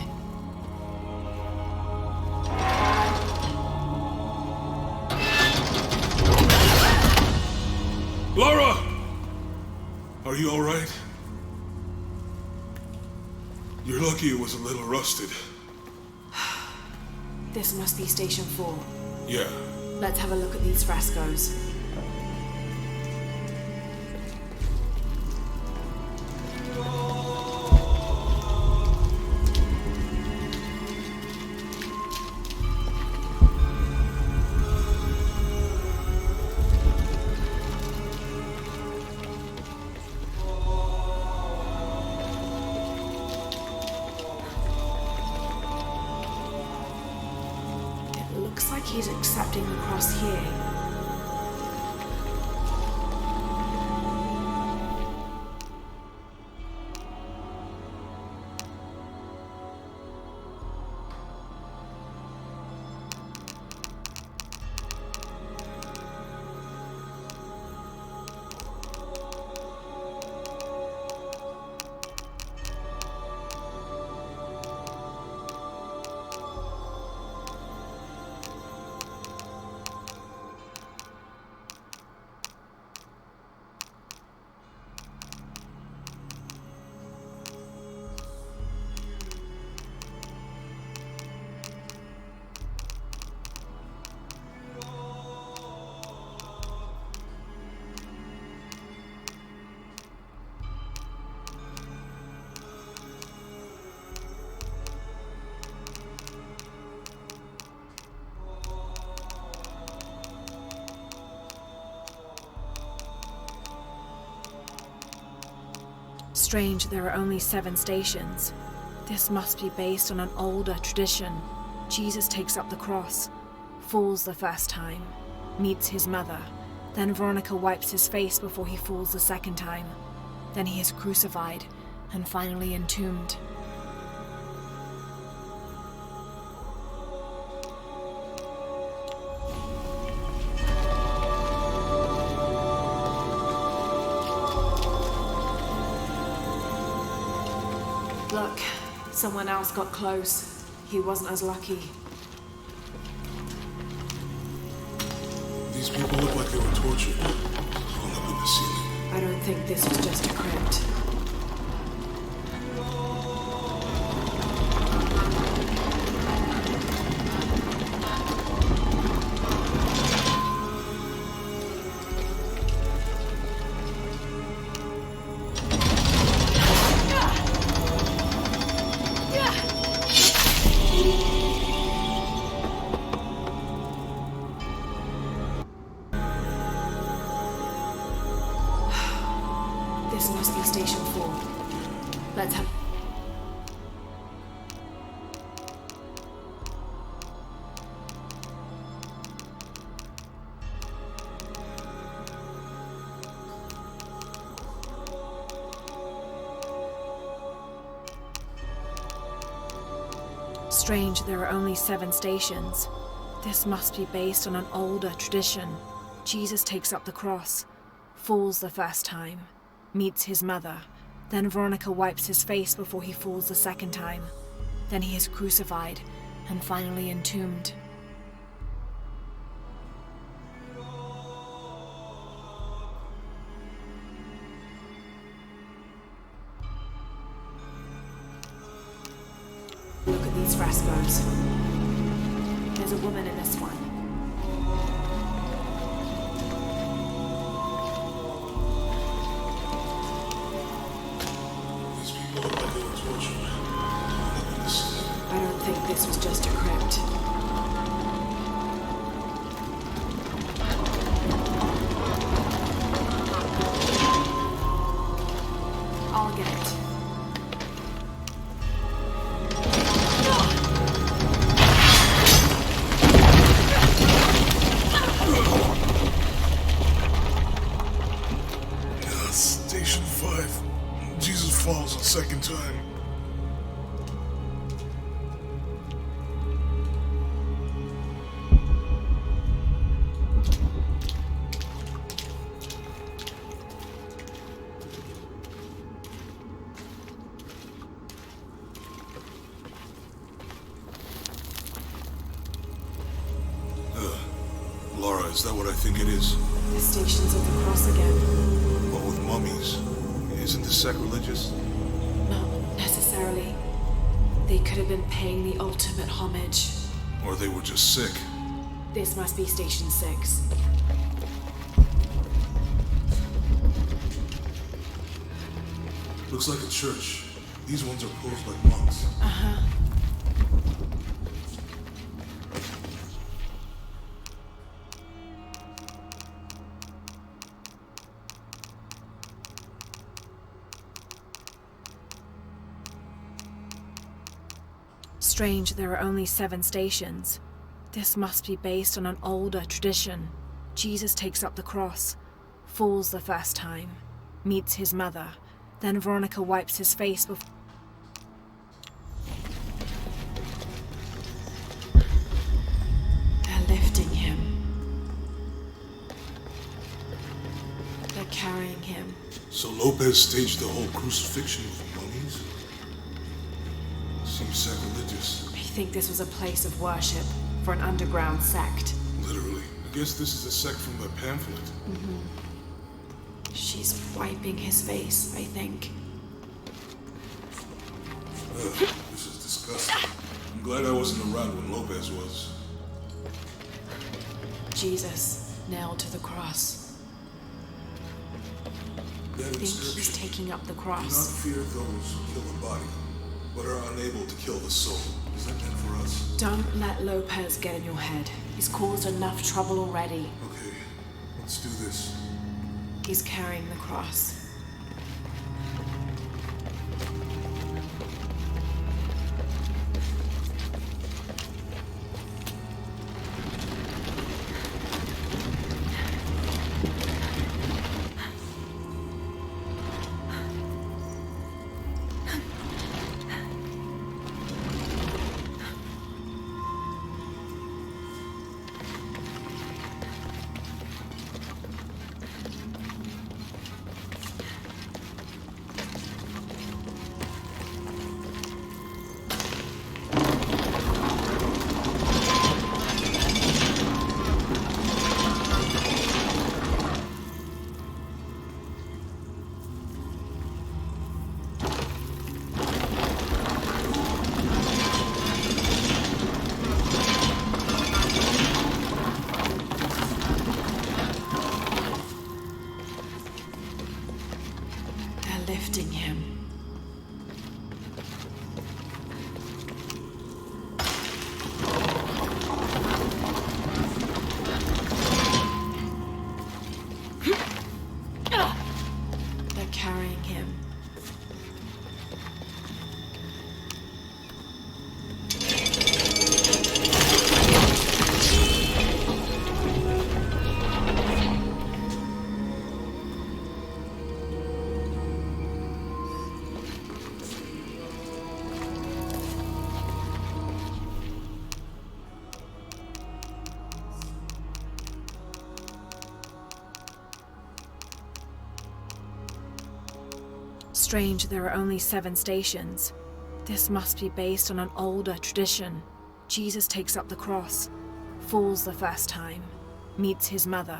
S8: Laura! Are you alright? You're lucky it was a little rusted.
S1: This must be Station 4.
S8: Yeah.
S1: Let's have a look at these frescoes. he's accepting the cross here. Strange, there are only 7 stations. This must be based on an older tradition. Jesus takes up the cross, falls the first time, meets his mother. Then Veronica wipes his face before he falls the second time. Then he is crucified and finally entombed. Look, someone else got close. He wasn't as lucky.
S8: These people look like they were tortured. Hung up in the ceiling.
S1: I don't think this was just a crypt. This must be Station 4. Let's have... Strange, there are only 7 stations. This must be based on an older tradition. Jesus takes up the cross, falls the first time, meets his mother. Then Veronica wipes his face before he falls the second time. Then he is crucified and finally entombed. Look at these frescoes. There's a woman in this one. I don't think this was just a crypt. I'll get it.
S8: Station 5. Jesus falls a second time. Laura, is that what I think it is?
S1: The Stations of the Cross again.
S8: But with mummies. Isn't this sacrilegious?
S1: Not necessarily. They could have been paying the ultimate homage.
S8: Or they were just sick.
S1: This must be Station 6.
S8: Looks like a church. These ones are posed like monks.
S1: Uh-huh. Strange, there are only 7 stations. This must be based on an older tradition. Jesus takes up the cross, falls the first time, meets his mother, then Veronica wipes his face before... They're lifting him. They're carrying him.
S8: So Lopez staged the whole crucifixion of mummies? Seems sacrilegious.
S1: I think this was a place of worship for an underground sect.
S8: Literally. I guess this is a sect from the pamphlet.
S1: She's wiping his face, I think.
S8: This is disgusting. I'm glad I wasn't around when Lopez was.
S1: Jesus, nailed to the cross. I think he's taking up the
S8: Do
S1: cross.
S8: not fear those who kill the body, but are unable to kill the soul. Is that meant for us?
S1: Don't let Lopez get in your head. He's caused enough trouble already.
S8: Okay, let's do this.
S1: He's carrying the cross. Lifting him. They're carrying him. Strange there are only 7 stations. This must be based on an older tradition. Jesus takes up the cross, falls the first time, meets his mother,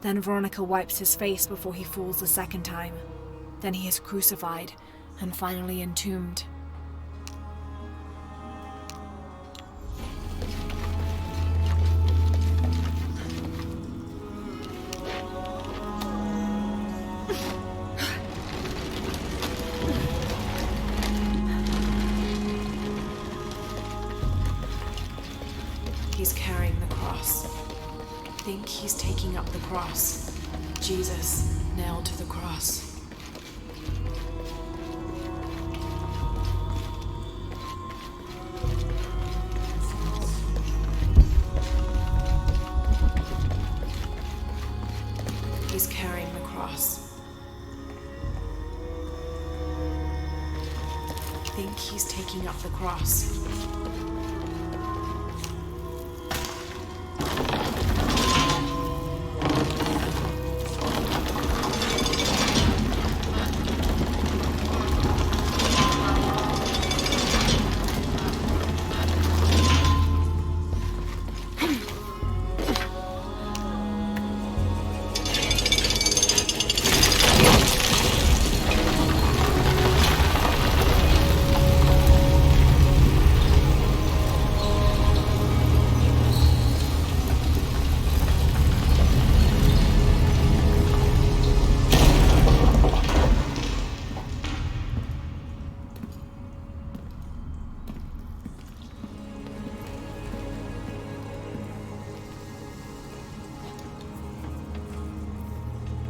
S1: then Veronica wipes his face before he falls the second time. Then he is crucified and finally entombed. He's carrying the cross. I think he's taking up the cross. Jesus, nailed to the cross. He's carrying the cross. I think he's taking up the cross.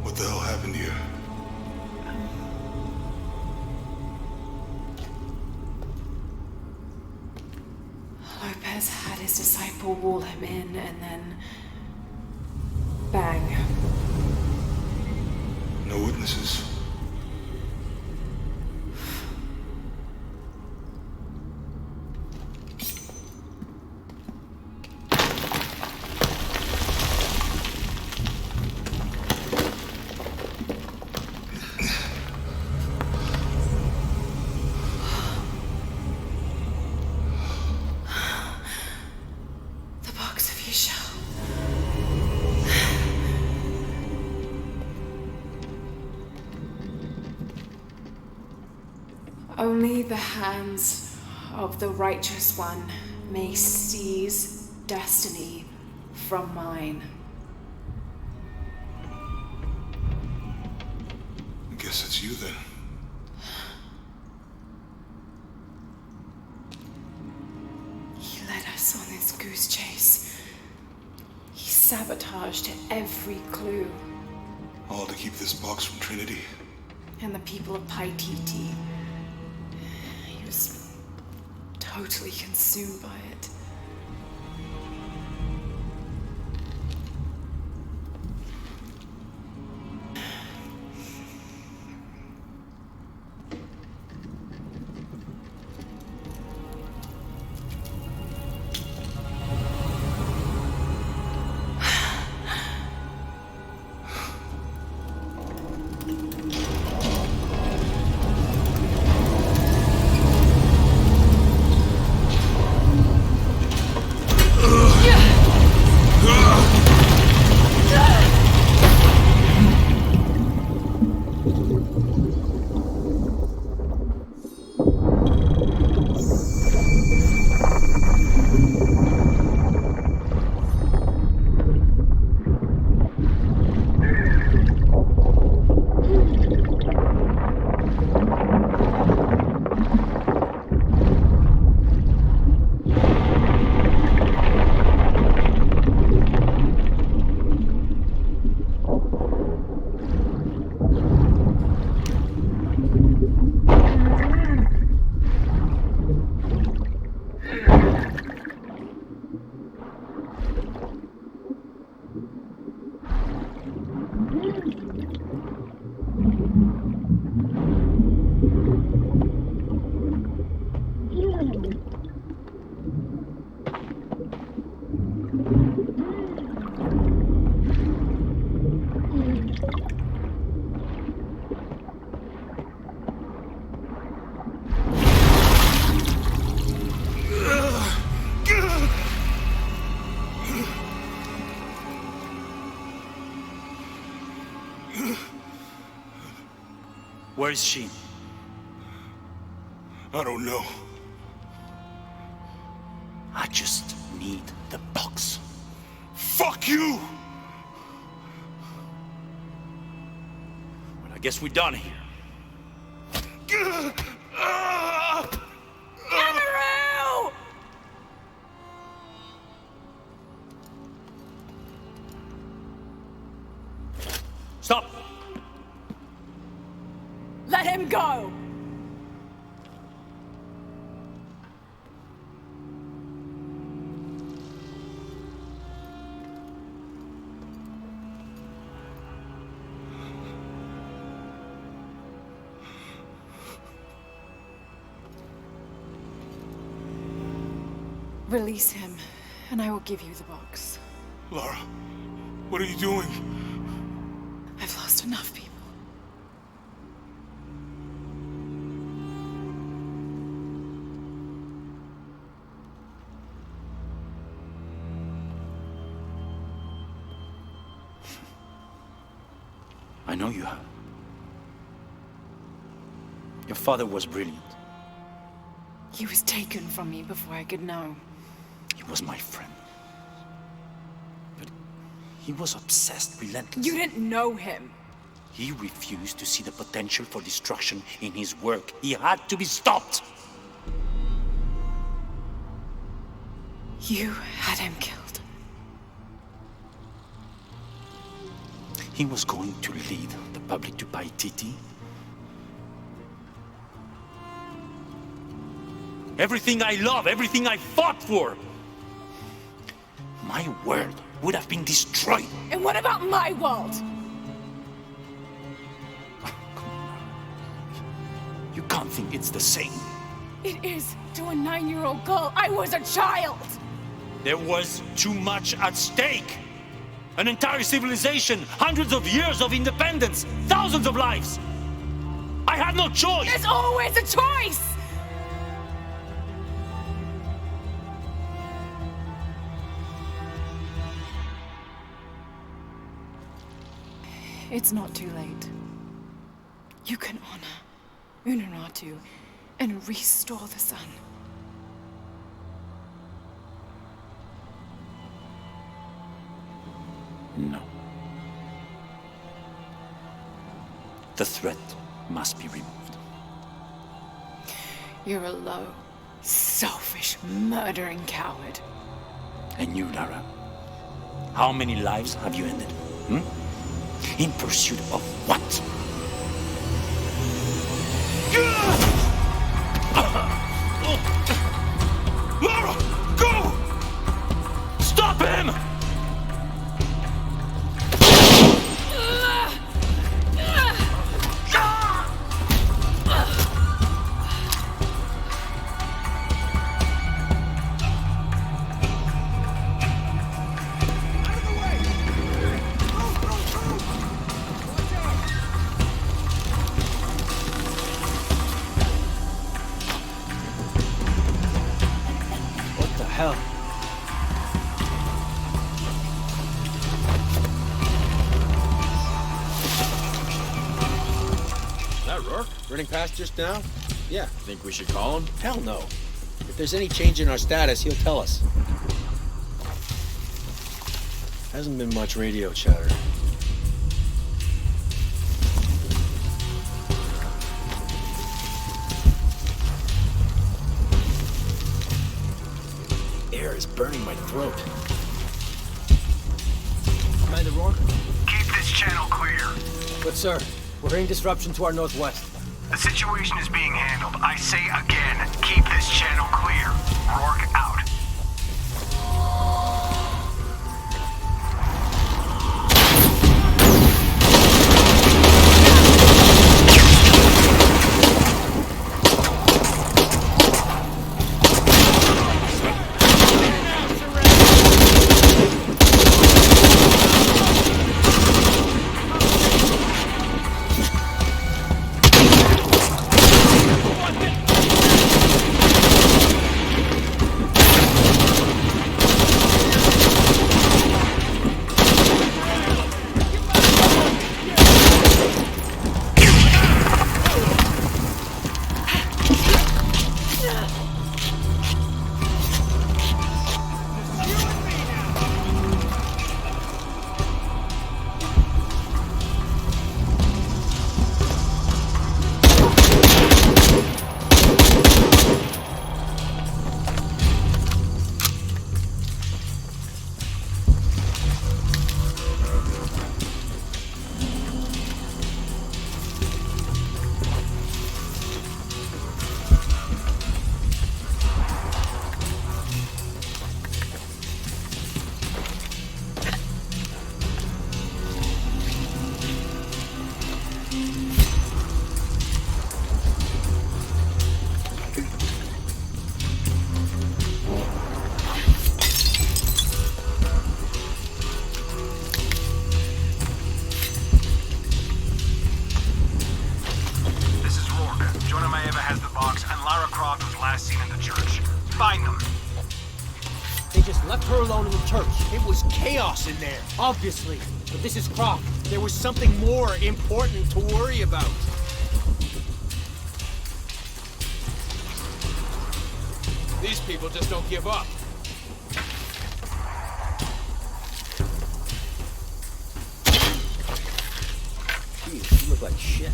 S8: What the hell happened here?
S1: Lopez had his his disciple wall him in, and then... bang.
S8: No witnesses.
S1: The box of Yisha. Only the hands of the Righteous One may seize destiny from mine.
S8: I guess it's you then.
S1: He led us on this goose chase. He sabotaged every clue.
S8: All to keep this box from Trinity.
S1: And the people of Paititi. He was totally consumed by it.
S7: Where is she?
S8: I don't know.
S7: I just need the box.
S8: Fuck you!
S7: Well, I guess we're done here.
S1: Amaru!
S7: Stop!
S1: Let him go! Release him, and I will give you the box.
S8: Lara, what are you doing?
S1: I've lost enough people.
S7: I know you have. Your father was brilliant.
S1: He was taken from me before I could know.
S7: He was my friend. But he was obsessed, relentless.
S1: You didn't know him.
S7: He refused to see the potential for destruction in his work. He had to be stopped.
S1: You had him killed.
S7: He was going to lead the public to Paititi. Everything I love, everything I fought for.
S9: my world would have been destroyed.
S1: And what about my world?
S9: You can't think it's the same.
S1: It is to a 9-year-old girl. I was a child.
S9: There was too much at stake. An entire civilization, hundreds of years of independence, thousands of lives. I had no choice.
S1: There's always a choice. It's not too late. You can honor Unuratu and restore the sun.
S9: No. The threat must be removed.
S1: You're a low, selfish, murdering coward.
S9: And you, Lara? How many lives have you ended? In pursuit of what? Lara! Go! Stop him!
S5: Hell.
S4: That Rourke? Running past just now? Yeah. Think we should call him?
S3: Hell no. If there's any change in our status, he'll tell us. Hasn't been much radio chatter. Air is burning my throat. Commander Rourke?
S2: Keep this channel clear.
S3: But sir, we're hearing disruption to our northwest.
S2: The situation is being handled. I say again, keep this channel clear. Rourke out.
S3: In there, obviously. But this is Croft. There was something more important to worry about.
S4: These people just don't give up.
S3: Jeez, you look like shit.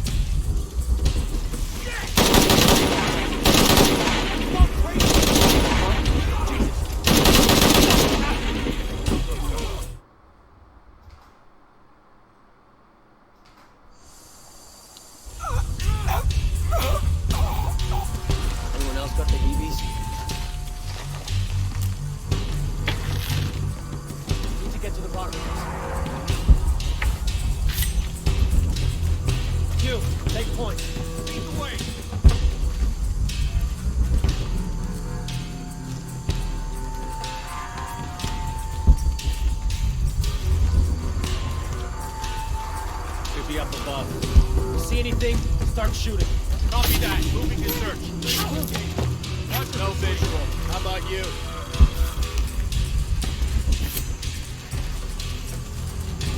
S3: point. Lead the way.
S4: Should be up above. You see anything? Start shooting.
S3: Copy that. Moving to search.
S4: No visual. How about you?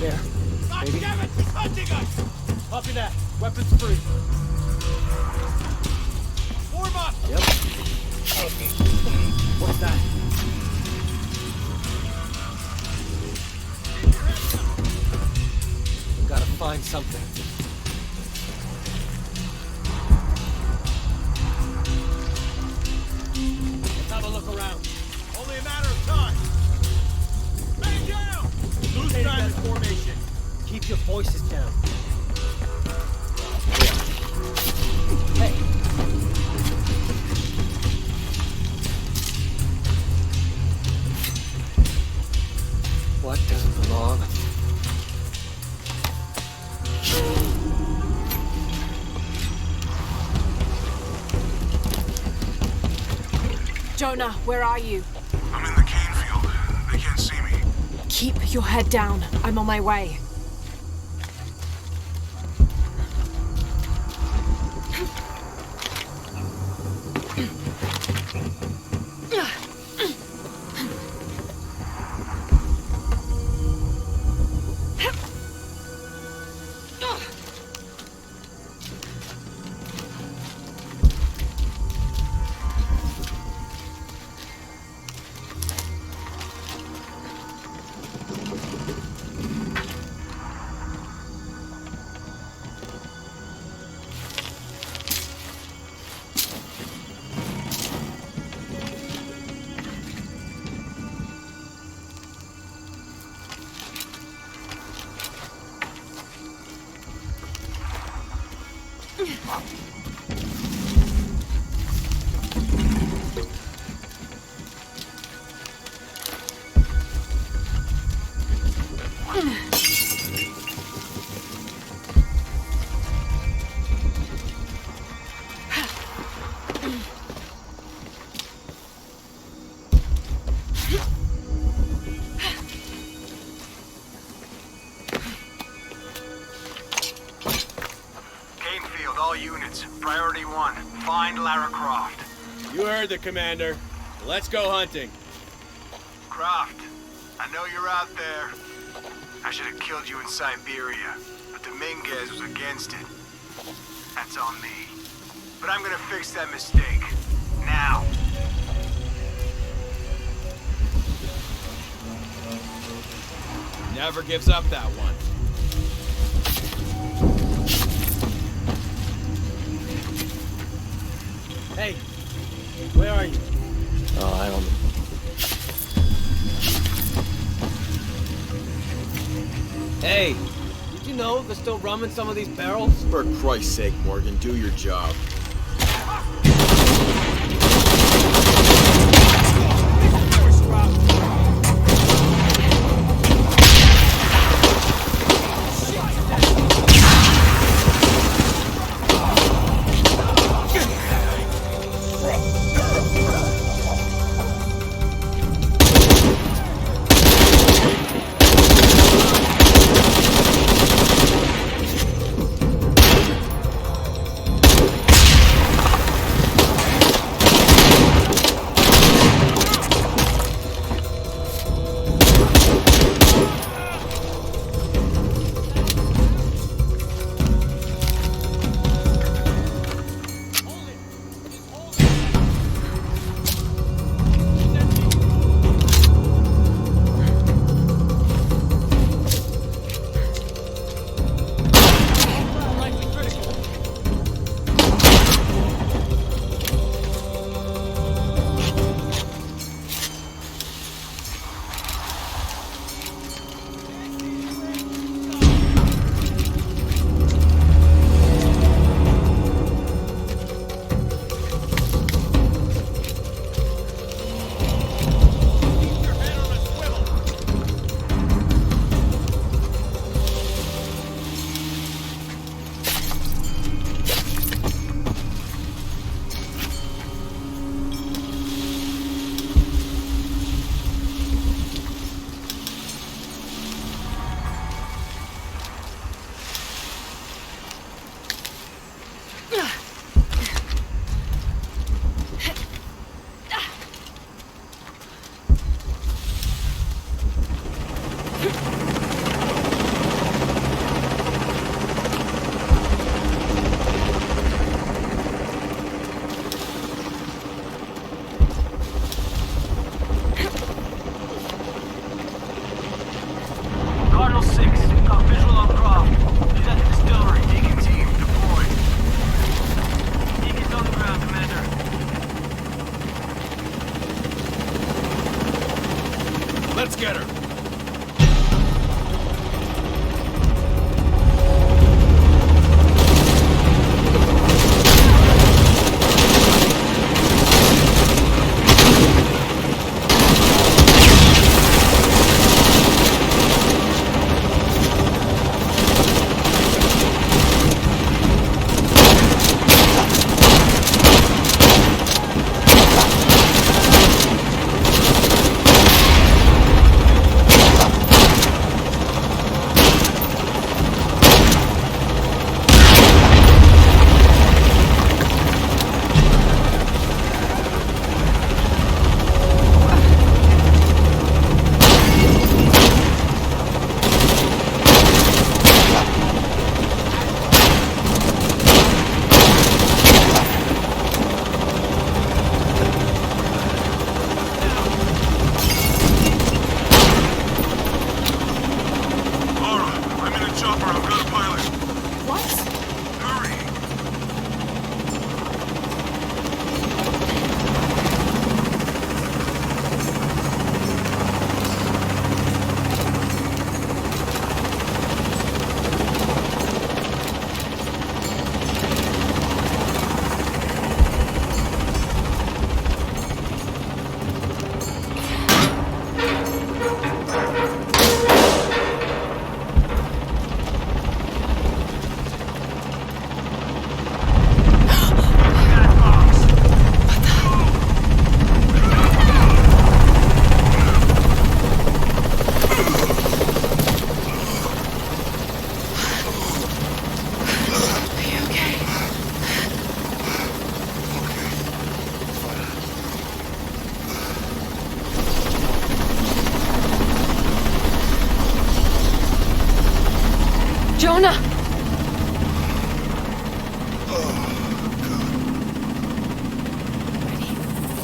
S3: There.
S4: God
S3: Maybe.
S4: damn it! He's hunting us! Copy that. Weapons free. Form up!
S3: Yep. What's that? We gotta find something.
S4: Let's have a look around. Only a matter of time. Man down! Loose diamond formation.
S3: Keep your voices down. Hey. What doesn't belong?
S1: Jonah, where are you?
S8: I'm in the cane field. They can't see me.
S1: Keep your head down. I'm on my way.
S2: All units, priority 1, find Lara Croft.
S4: You heard the commander. Let's go hunting.
S2: Croft, I know you're out there. I should have killed you in Siberia, but Dominguez was against it. That's on me. But I'm gonna fix that mistake. Now.
S4: Never gives up that one.
S3: Hey, where are you?
S5: Oh, I don't know.
S3: Hey, did you know there's still rum in some of these barrels?
S4: For Christ's sake, Morgan, do your job.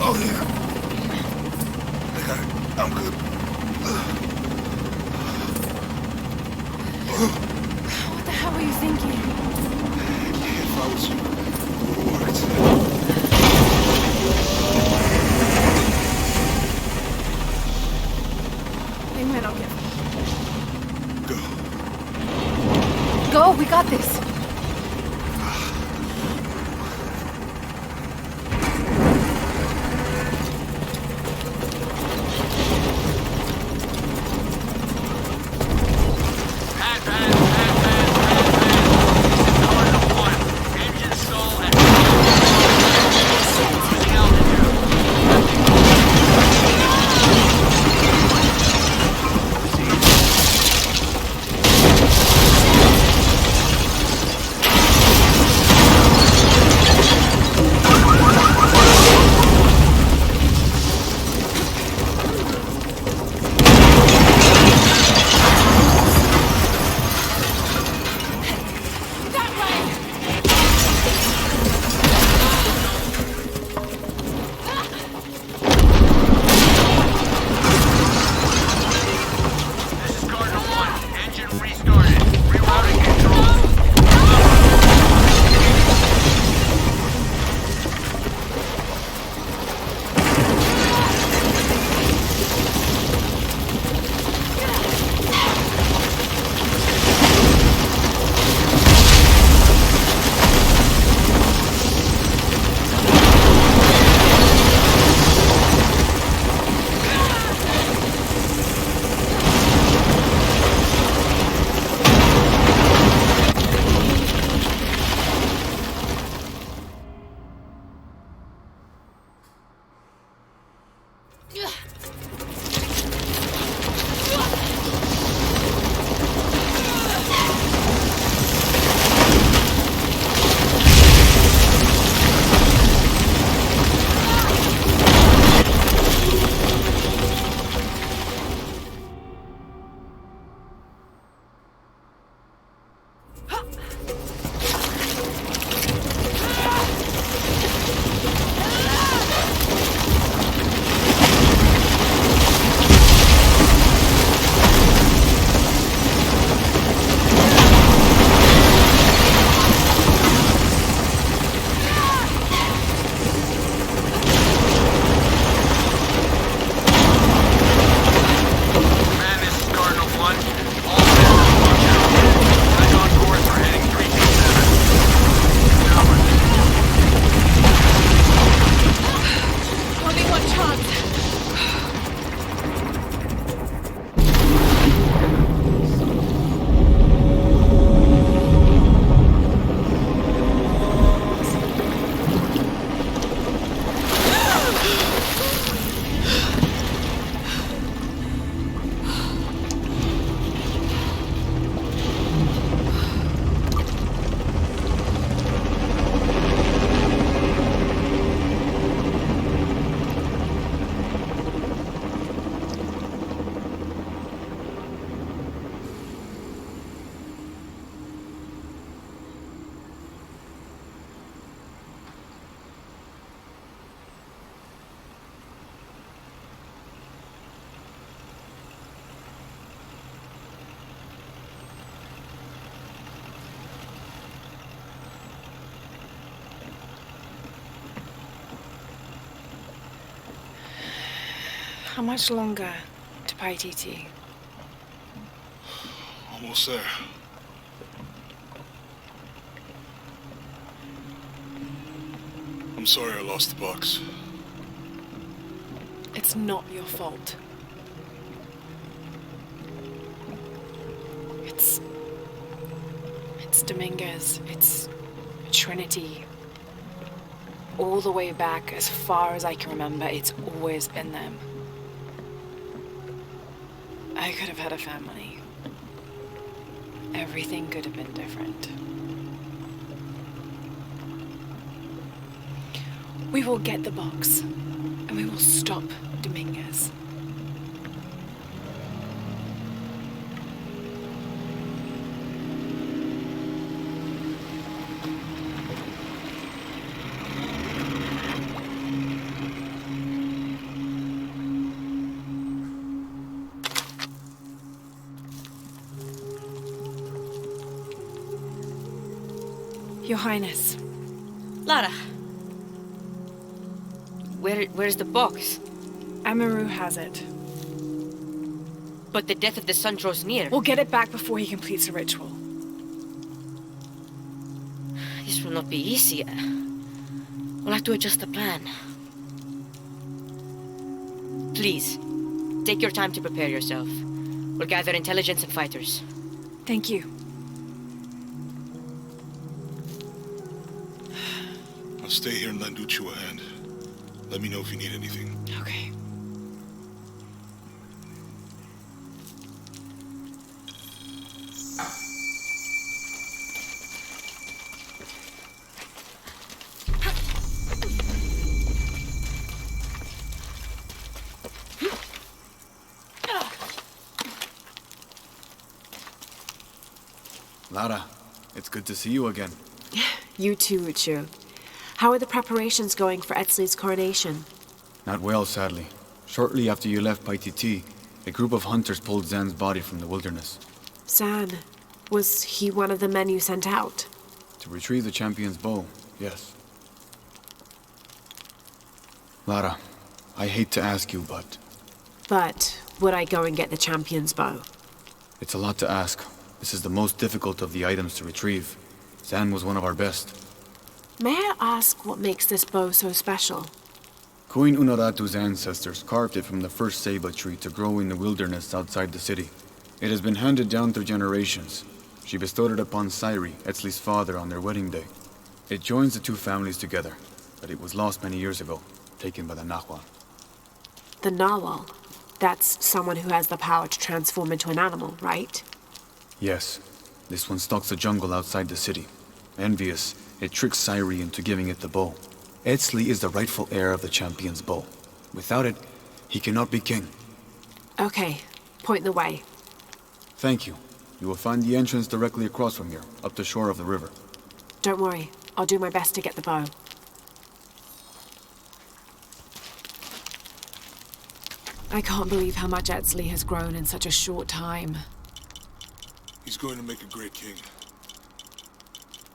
S8: Oh, yeah. I got it. I'm good.
S1: What the hell were you thinking?
S8: If I was you, it would have worked.
S1: They might not get
S8: Go.
S1: Go, we got this.
S16: How much longer to Paititi?
S8: Almost there. I'm sorry I lost the box.
S16: It's not your fault. It's Dominguez. It's Trinity. All the way back, as far as I can remember, it's always been them. I could have had a family. Everything could have been different. We will get the box, and we will stop Dominguez.
S1: Your Highness.
S17: Lara. Where's the box?
S1: Amaru has it.
S17: But the death of the sun draws near.
S1: We'll get it back before he completes the ritual.
S17: This will not be easy. We'll have to adjust the plan. Please, take your time to prepare yourself. We'll gather intelligence and fighters.
S1: Thank you.
S8: I'll stay here and lend Uchu a hand. Let me know if you need anything.
S1: Okay.
S14: Lara, it's good to see you again.
S1: You too, Uchu. How are the preparations going for Etzli's coronation?
S14: Not well, sadly. Shortly after you left Paititi, a group of hunters pulled Zan's body from the wilderness.
S1: Zan, was he one of the men you sent out?
S14: To retrieve the champion's bow, yes. Lara, I hate to ask you, but...
S1: But would I go and get the champion's bow?
S14: It's a lot to ask. This is the most difficult of the items to retrieve. Zan was one of our best.
S1: May I ask what makes this bow so special?
S14: Queen Unuratu's ancestors carved it from the first ceiba tree to grow in the wilderness outside the city. It has been handed down through generations. She bestowed it upon Sairi, Etzli's father, on their wedding day. It joins the two families together, but it was lost many years ago, taken by the Nahual.
S1: The Nawal. That's someone who has the power to transform into an animal, right?
S14: Yes. This one stalks the jungle outside the city. Envious, it tricks Sairi into giving it the bow. Etzli is the rightful heir of the champion's bow. Without it, he cannot be king.
S1: Okay, point the way.
S14: Thank you. You will find the entrance directly across from here, up the shore of the river.
S1: Don't worry, I'll do my best to get the bow. I can't believe how much Etzli has grown in such a short time.
S8: He's going to make a great king.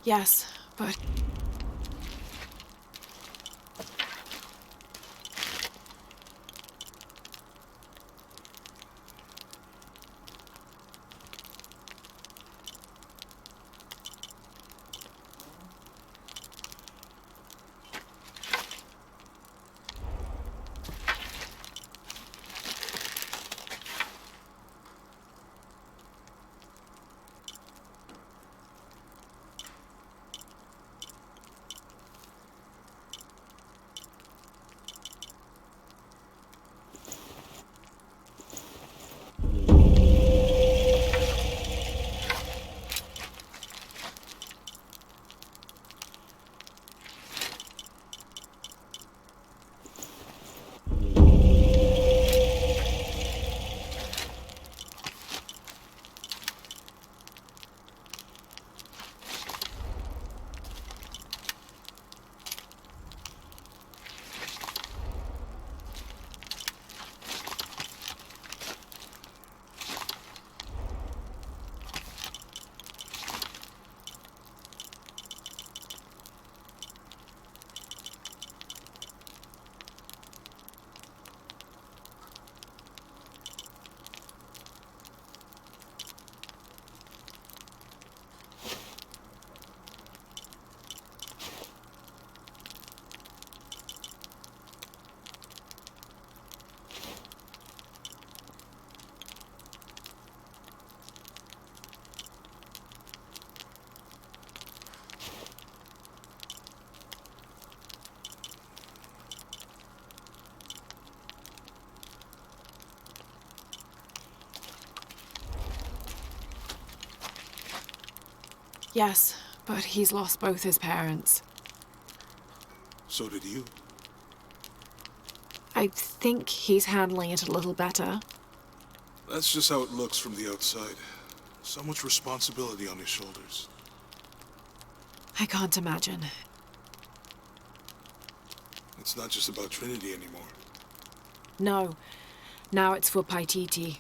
S1: Yes, but... Yes, but he's lost both his parents.
S8: So did you.
S1: I think he's handling it a little better.
S8: That's just how it looks from the outside. So much responsibility on his shoulders.
S1: I can't imagine.
S8: It's not just about Trinity anymore.
S1: No. Now it's for Paititi.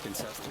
S5: incest.